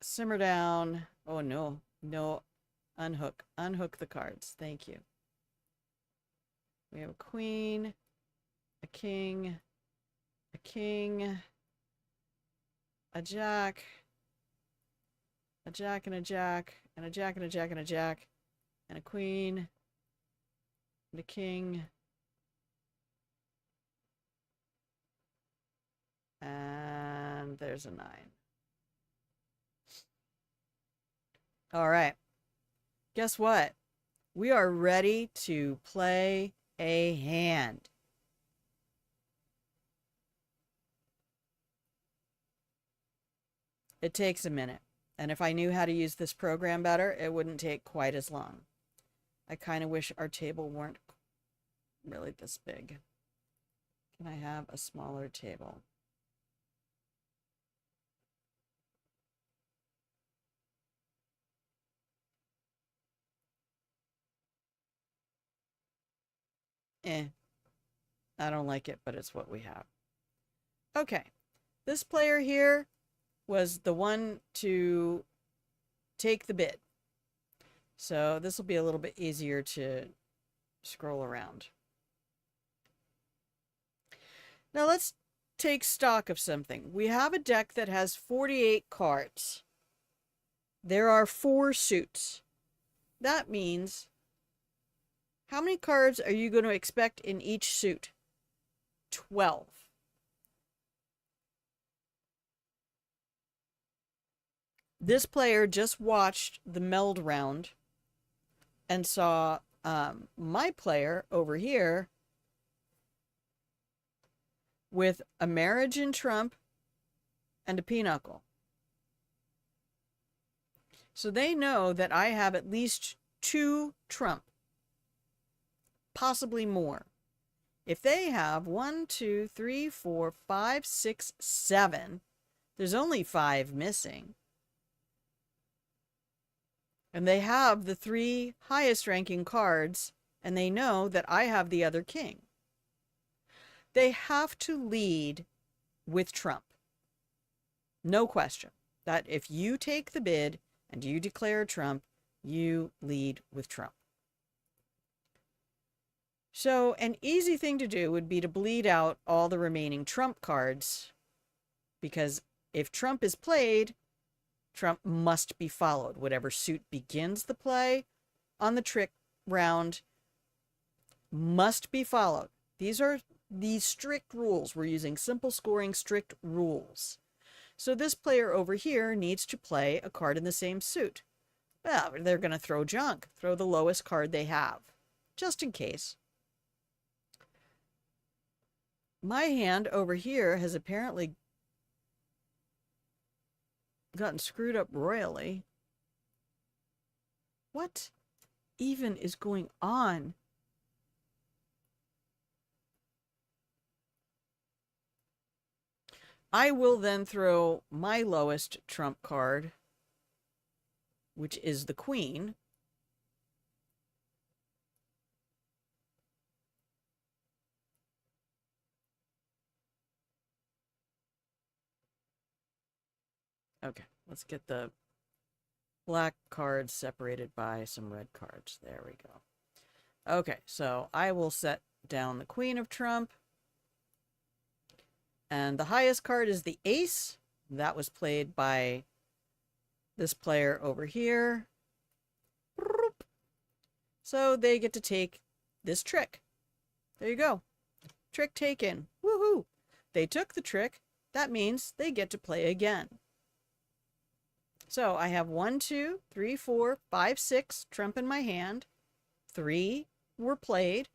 simmer down. Oh, no. No. Unhook. Unhook the cards. Thank you. We have a queen, a king, a king, a jack and a jack, and a jack, and a jack, and a jack, and a jack, and a queen, and a king, and there's a 9. All right. Guess what? We are ready to play a hand. It takes a minute. And if I knew how to use this program better, it wouldn't take quite as long. I kind of wish our table weren't really this big. Can I have a smaller table? I don't like it, but it's what we have. Okay. This player here was the one to take the bid. So this will be a little bit easier to scroll around. Now let's take stock of something. We have a deck that has 48 cards. There are 4 suits. That means, how many cards are you going to expect in each suit? 12. This player just watched the meld round and saw my player over here with a marriage in trump and a pinochle. So they know that I have at least 2 trump, possibly more. If they have 1, 2, 3, 4, 5, 6, 7, there's only 5 missing. And they have the 3 highest ranking cards, and they know that I have the other king. They have to lead with trump. No question. That if you take the bid and you declare trump, you lead with trump. So an easy thing to do would be to bleed out all the remaining trump cards, because if trump is played, trump must be followed. Whatever suit begins the play on the trick round must be followed. These are the strict rules. We're using simple scoring strict rules. So this player over here needs to play a card in the same suit. Well, they're going to throw junk. Throw the lowest card they have, just in case. My hand over here has apparently gotten screwed up royally. What even is going on? I will then throw my lowest trump card, which is the queen. Okay, let's get the black cards separated by some red cards. There we go. Okay, so I will set down the queen of trump. And the highest card is the ace. That was played by this player over here. So they get to take this trick. There you go. Trick taken. Woohoo! They took the trick. That means they get to play again. So I have 1, 2, 3, 4, 5, 6 trump in my hand. 3 were played.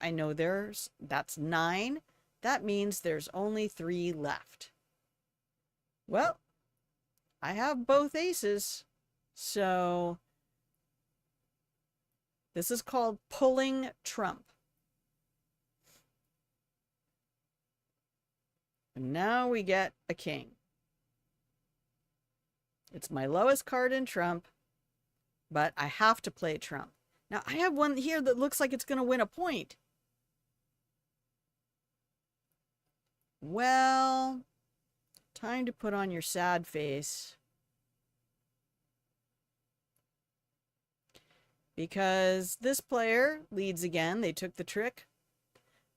I know that's 9. That means there's only 3 left. Well, I have both aces, so this is called pulling trump. And now we get a king. It's my lowest card in trump, but I have to play trump. Now, I have one here that looks like it's going to win a point. Well, time to put on your sad face. Because this player leads again. They took the trick.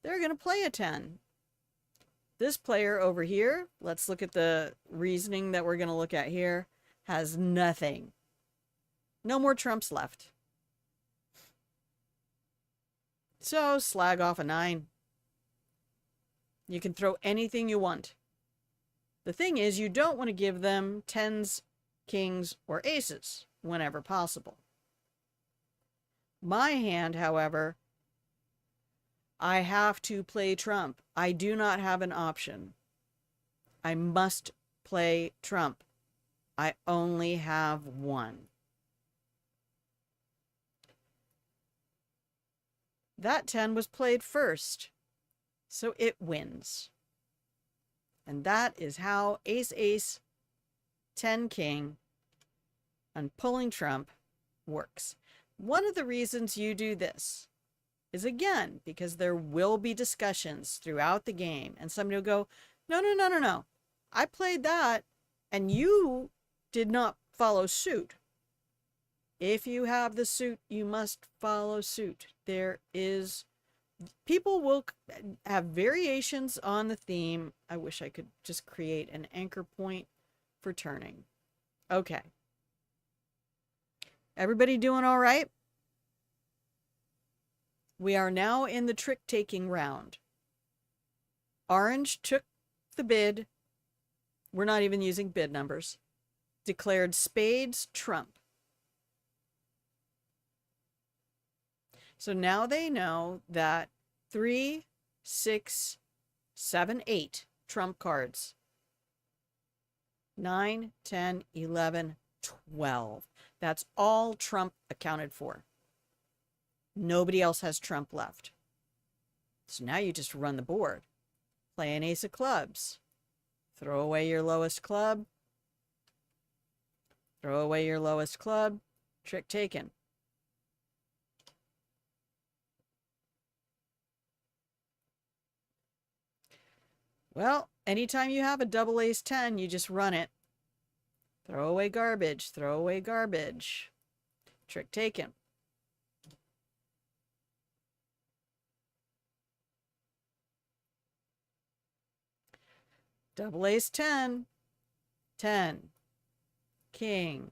They're going to play a 10. This player over here, let's look at the reasoning that we're going to look at here, has nothing. No more trumps left. So slag off a 9. You can throw anything you want. The thing is, you don't want to give them 10s, kings, or aces whenever possible. My hand, however, I have to play trump. I do not have an option. I must play trump. I only have one. That 10 was played first, so it wins. And that is how ace, ace, 10, king, and pulling trump works. One of the reasons you do this is, again, because there will be discussions throughout the game, and somebody will go, no, no, no, no, no. I played that, and you did not follow suit. If you have the suit, you must follow suit. People will have variations on the theme. I wish I could just create an anchor point for turning. Okay. Everybody doing all right? We are now in the trick-taking round. Orange took the bid. We're not even using bid numbers. Declared spades trump. So now they know that 3, 6, 7, 8 trump cards. 9, 10, 11, 12. That's all trump accounted for. Nobody else has trump left. So now you just run the board. Play an ace of clubs. Throw away your lowest club. Throw away your lowest club. Trick taken. Well, anytime you have a double ace 10, you just run it. Throw away garbage. Throw away garbage. Trick taken. Double ace 10. 10. King.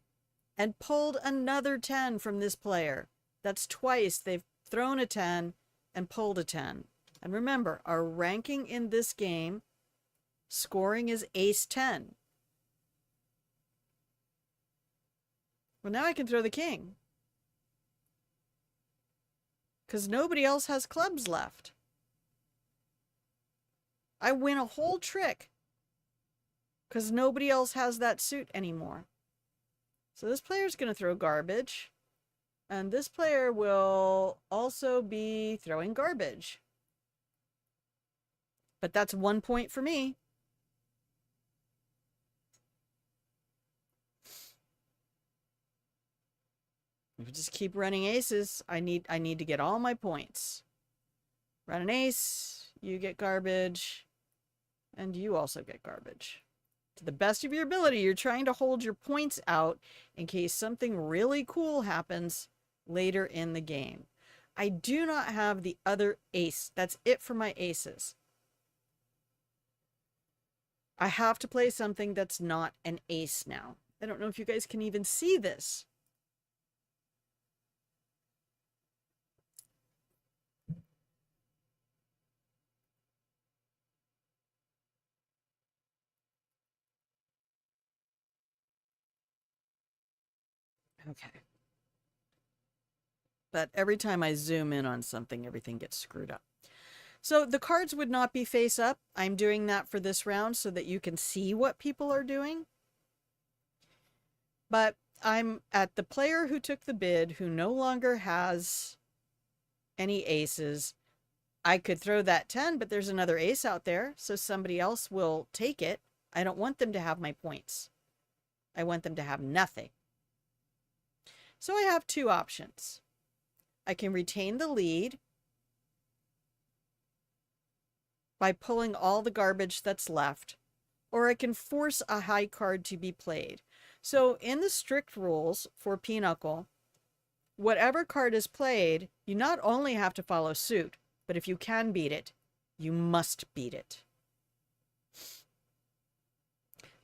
And pulled another 10 from this player. That's twice they've thrown a 10 and pulled a 10. And remember, our ranking in this game, scoring is ace 10. Well, now I can throw the king. Because nobody else has clubs left. I win a whole trick. Because nobody else has that suit anymore. So this player's going to throw garbage. And this player will also be throwing garbage. But that's 1 point for me. If we just keep running aces, I need to get all my points. Run an ace, you get garbage, and you also get garbage. To the best of your ability, you're trying to hold your points out in case something really cool happens later in the game. I do not have the other ace. That's it for my aces. I have to play something that's not an ace now. I don't know if you guys can even see this. Okay. But every time I zoom in on something, everything gets screwed up. So the cards would not be face up. I'm doing that for this round so that you can see what people are doing. But I'm at the player who took the bid, who no longer has any aces. I could throw that 10, but there's another ace out there, so somebody else will take it. I don't want them to have my points. I want them to have nothing. So I have two options. I can retain the lead by pulling all the garbage that's left, or I can force a high card to be played. So in the strict rules for Pinochle, whatever card is played, you not only have to follow suit, but if you can beat it, you must beat it.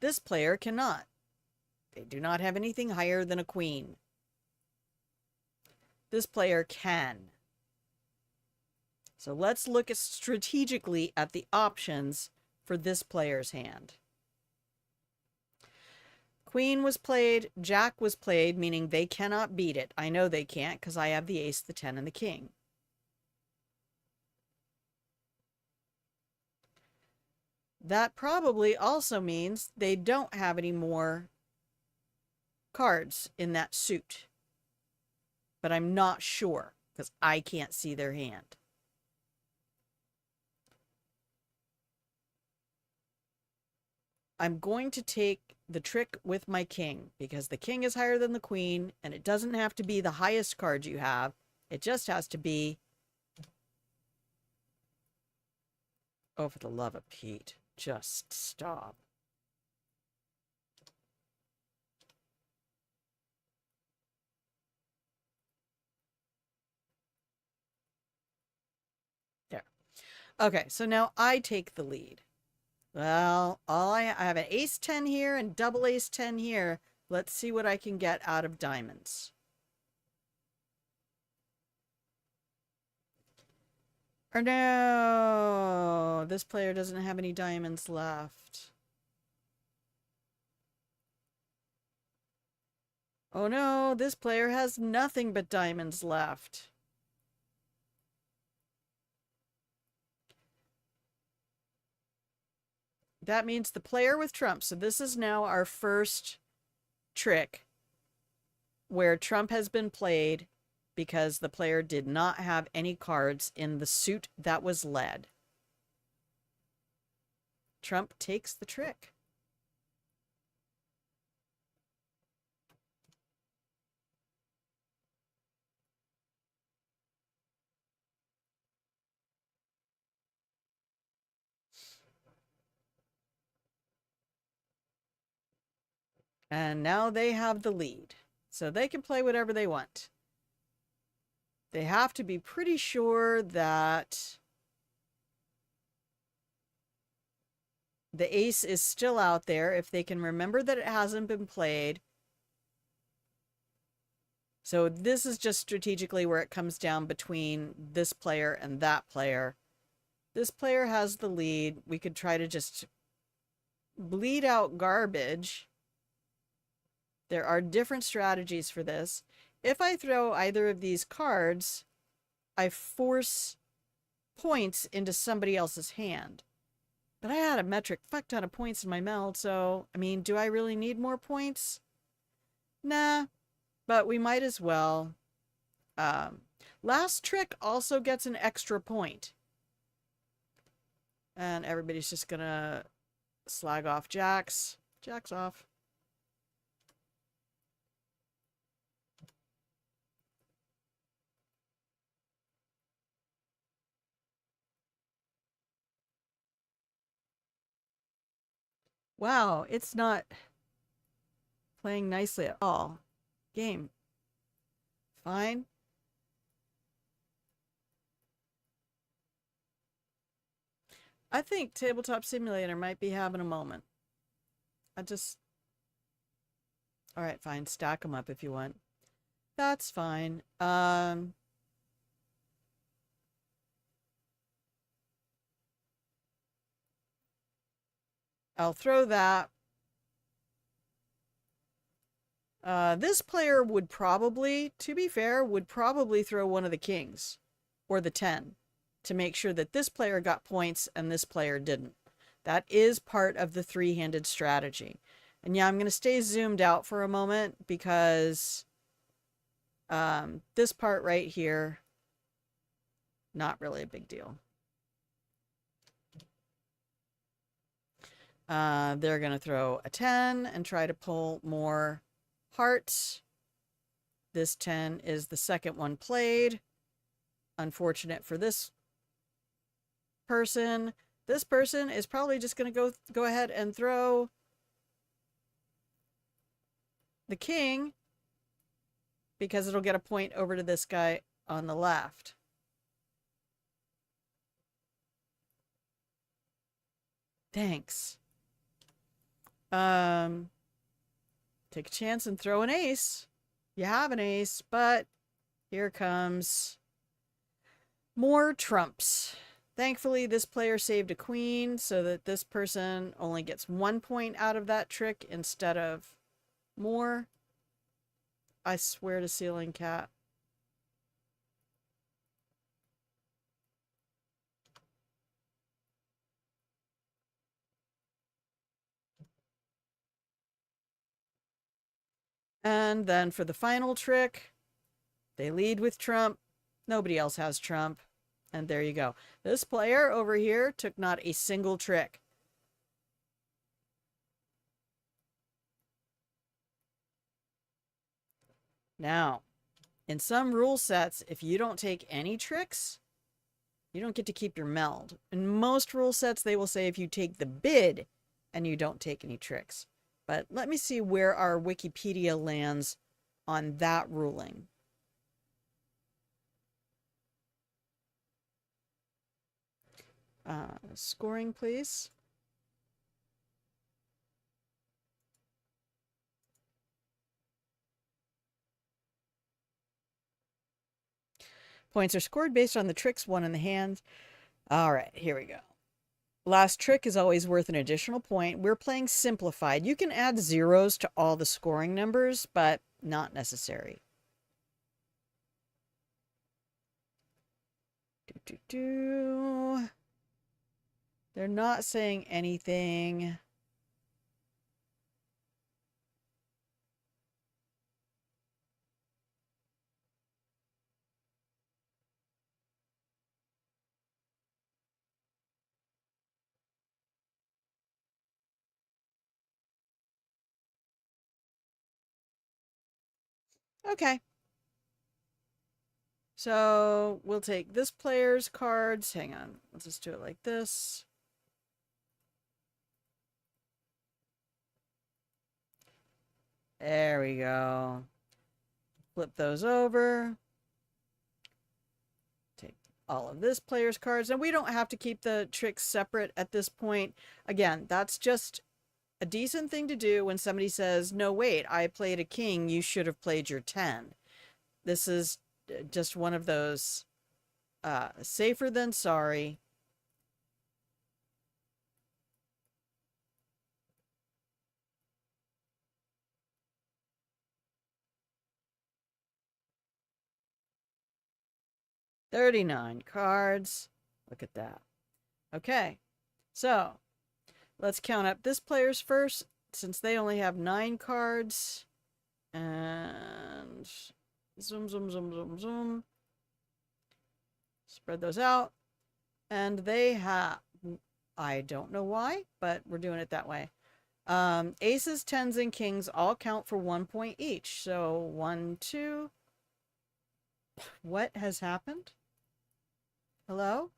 This player cannot. They do not have anything higher than a queen. This player can. So let's look strategically at the options for this player's hand. Queen was played, Jack was played, meaning they cannot beat it. I know they can't because I have the ace, the 10, and the king. That probably also means they don't have any more cards in that suit. But I'm not sure because I can't see their hand. I'm going to take the trick with my king because the king is higher than the queen, and it doesn't have to be the highest card you have. It just has to be... Oh, for the love of Pete, just stop. There. Okay, so now I take the lead. Well, I have an ace 10 here and double ace 10 here. Let's see what I can get out of diamonds. Or no, this player doesn't have any diamonds left. Oh no, this player has nothing but diamonds left. That means the player with trump. So this is now our first trick where trump has been played because the player did not have any cards in the suit that was led. Trump takes the trick. And now they have the lead. So they can play whatever they want. They have to be pretty sure that the ace is still out there. If they can remember that it hasn't been played. So this is just strategically where it comes down between this player and that player. This player has the lead. We could try to just bleed out garbage. There are different strategies for this. If I throw either of these cards, I force points into somebody else's hand. But I had a metric fuck ton of points in my meld, so, I mean, do I really need more points? Nah, but we might as well. Last trick also gets an extra point. And everybody's just gonna slag off jacks. Jacks off. Wow, it's not playing nicely at all. Game. Fine. I think Tabletop Simulator might be having a moment. Alright, fine. Stack them up if you want. That's fine. I'll throw that. This player would probably, to be fair, would probably throw one of the kings. Or the 10. to make sure that this player got points and this player didn't. That is part of the three-handed strategy. And yeah, I'm going to stay zoomed out for a moment because this part right here, not really a big deal. They're going to throw a 10 and try to pull more hearts. This 10 is the second one played. Unfortunate for this person. This person is probably just going to go ahead and throw the king because it'll get a point over to this guy on the left. Thanks. Take a chance and throw an ace. You have an ace, but here comes more trumps. Thankfully, this player saved a queen so that this person only gets 1 point out of that trick instead of more. I swear to ceiling cat. And then for the final trick, they lead with trump. Nobody else has trump. And there you go. This player over here took not a single trick. Now, in some rule sets, if you don't take any tricks, you don't get to keep your meld. In most rule sets, they will say if you take the bid and you don't take any tricks. But let me see where our Wikipedia lands on that ruling. Scoring, please. Points are scored based on the tricks won in the hand. All right, here we go. Last trick is always worth an additional point. We're playing simplified. You can add zeros to all the scoring numbers, but not necessary. They're not saying anything. Okay. So we'll take this player's cards. Hang on. Let's just do it like this. There we go. Flip those over. Take all of this player's cards. And we don't have to keep the tricks separate at this point. Again, that's just a decent thing to do when somebody says, no, wait, I played a king. You should have played your 10. This is just one of those safer than sorry. $39 cards. Look at that. Okay, so let's count up this player's first, since they only have 9 cards. And zoom, zoom, zoom, zoom, zoom. Spread those out. And they have, I don't know why, but we're doing it that way. Aces, 10s, and kings all count for 1 point each. So 1, 2. What has happened? Hello?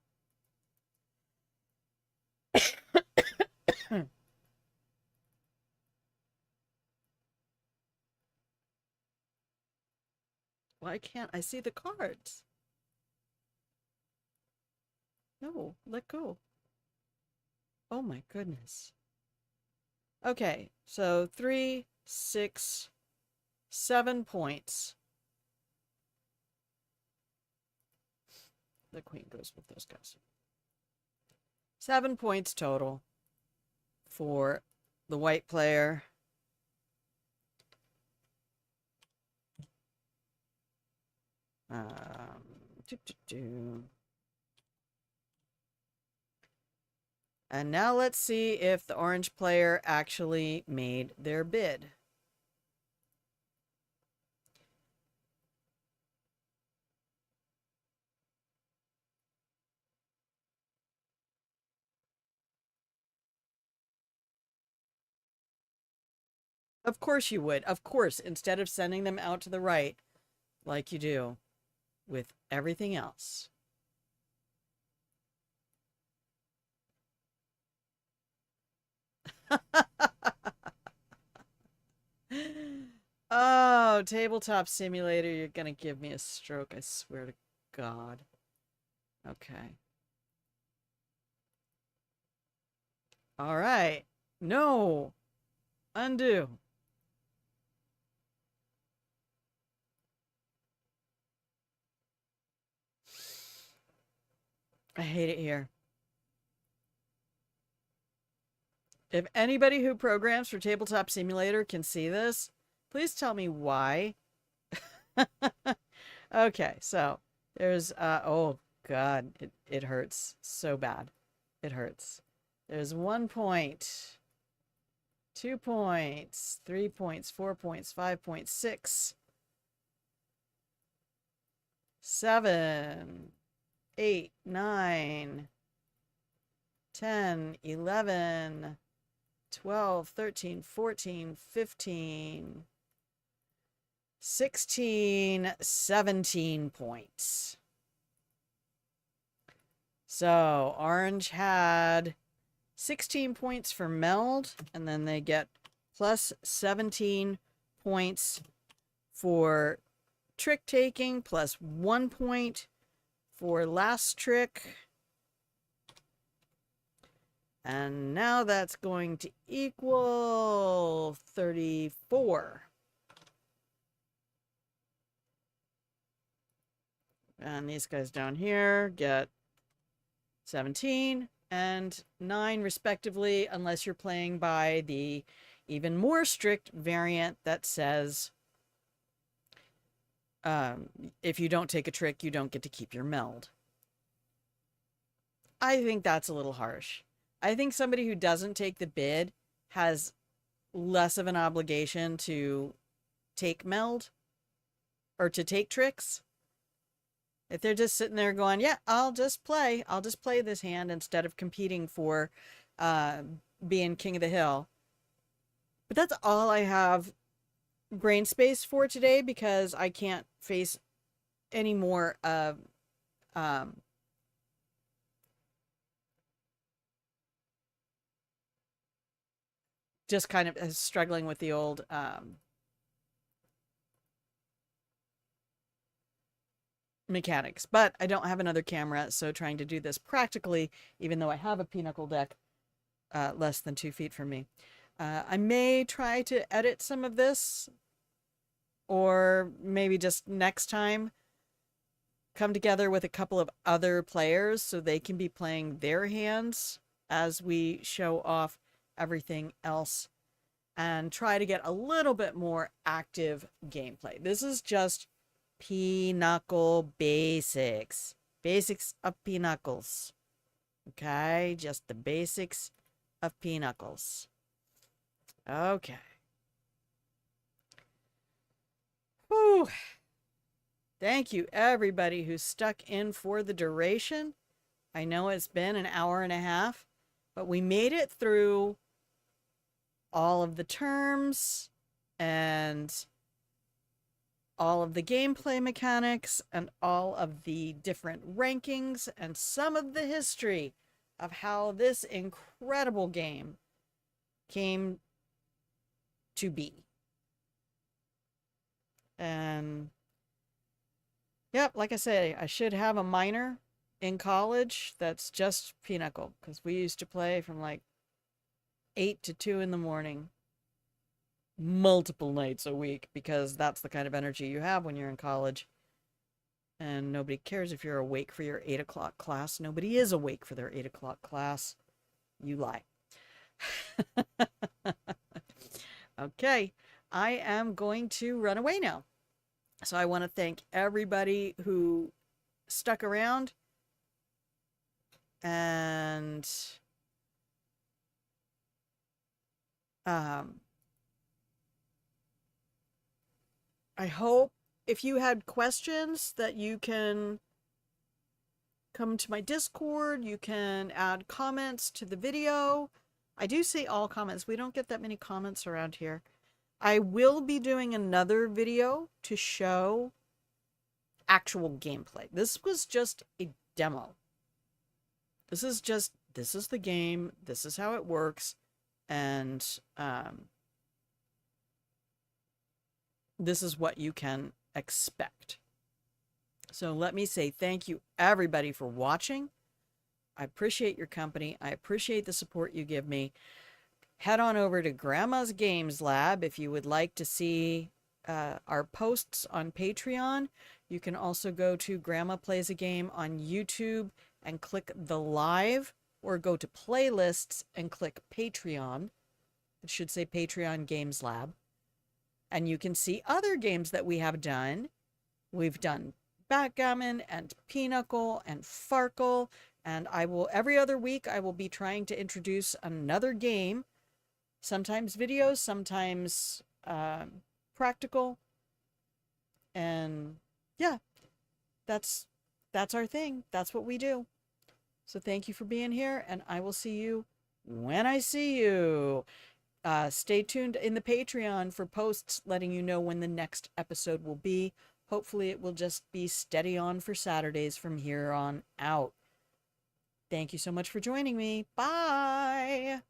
Why can't I see the cards? No, let go. Oh my goodness. Okay, so 3, 6, 7 points. The queen goes with those guys. 7 points total for the white player. And now let's see if the orange player actually made their bid. Of course you would. Of course, instead of sending them out to the right like you do with everything else. Oh, Tabletop Simulator, you're gonna give me a stroke, I swear to God. Okay. All right. No. Undo. I hate it here. If anybody who programs for Tabletop Simulator can see this, please tell me why. Okay, so there's oh God, it hurts so bad. It hurts. There's 1 point, 2 points, 3 points, 4 points, 5.6, 7, 8, 9, 10, 11, 12, 13, 14, 15, 16, 17 points. So orange had 16 points for meld, and then they get plus 17 points for trick taking, plus 1 point for last trick. And now that's going to equal 34. And these guys down here get 17 and 9 respectively, unless you're playing by the even more strict variant that says if you don't take a trick, you don't get to keep your meld. I think that's a little harsh. I think somebody who doesn't take the bid has less of an obligation to take meld or to take tricks. If they're just sitting there going, yeah, I'll just play this hand instead of competing for being king of the hill. But that's all I have brain space for today, because I can't face any more of just kind of struggling with the old mechanics. But I don't have another camera, so trying to do this practically, even though I have a Pinochle deck less than 2 feet from me. I may try to edit some of this, or maybe just next time come together with a couple of other players so they can be playing their hands as we show off everything else and try to get a little bit more active gameplay. This is just Pinochle basics. Basics of Pinocles. Okay, just the basics of Pinocles. Okay. Whew. Thank you, everybody who stuck in for the duration. I know it's been an hour and a half, but we made it through all of the terms and all of the gameplay mechanics and all of the different rankings and some of the history of how this incredible game came to be. And yep, like I say, I should have a minor in college that's just Pinochle, because we used to play from like 8 to 2 in the morning, multiple nights a week, because that's the kind of energy you have when you're in college. And nobody cares if you're awake for your 8 o'clock class. Nobody is awake for their 8 o'clock class. You lie. Okay, I am going to run away now. So I want to thank everybody who stuck around, and Um, I hope if you had questions that you can come to my Discord, you can add comments to the video. I do see all comments. We don't get that many comments around here. I will be doing another video to show actual gameplay. This was just a demo. This is the game. This is how it works. And this is what you can expect. So let me say thank you everybody for watching. I appreciate your company. I appreciate the support you give me. Head on over to Grandma's Games Lab if you would like to see our posts on Patreon. You can also go to Grandma Plays a Game on YouTube and click the live, or go to playlists and click Patreon. It should say Patreon Games Lab. And you can see other games that we have done. We've done Backgammon and Pinochle and Farkle. And every other week, I will be trying to introduce another game. Sometimes videos, sometimes practical. And yeah, that's our thing. That's what we do. So thank you for being here, and I will see you when I see you. Stay tuned in the Patreon for posts letting you know when the next episode will be. Hopefully it will just be steady on for Saturdays from here on out. Thank you so much for joining me. Bye!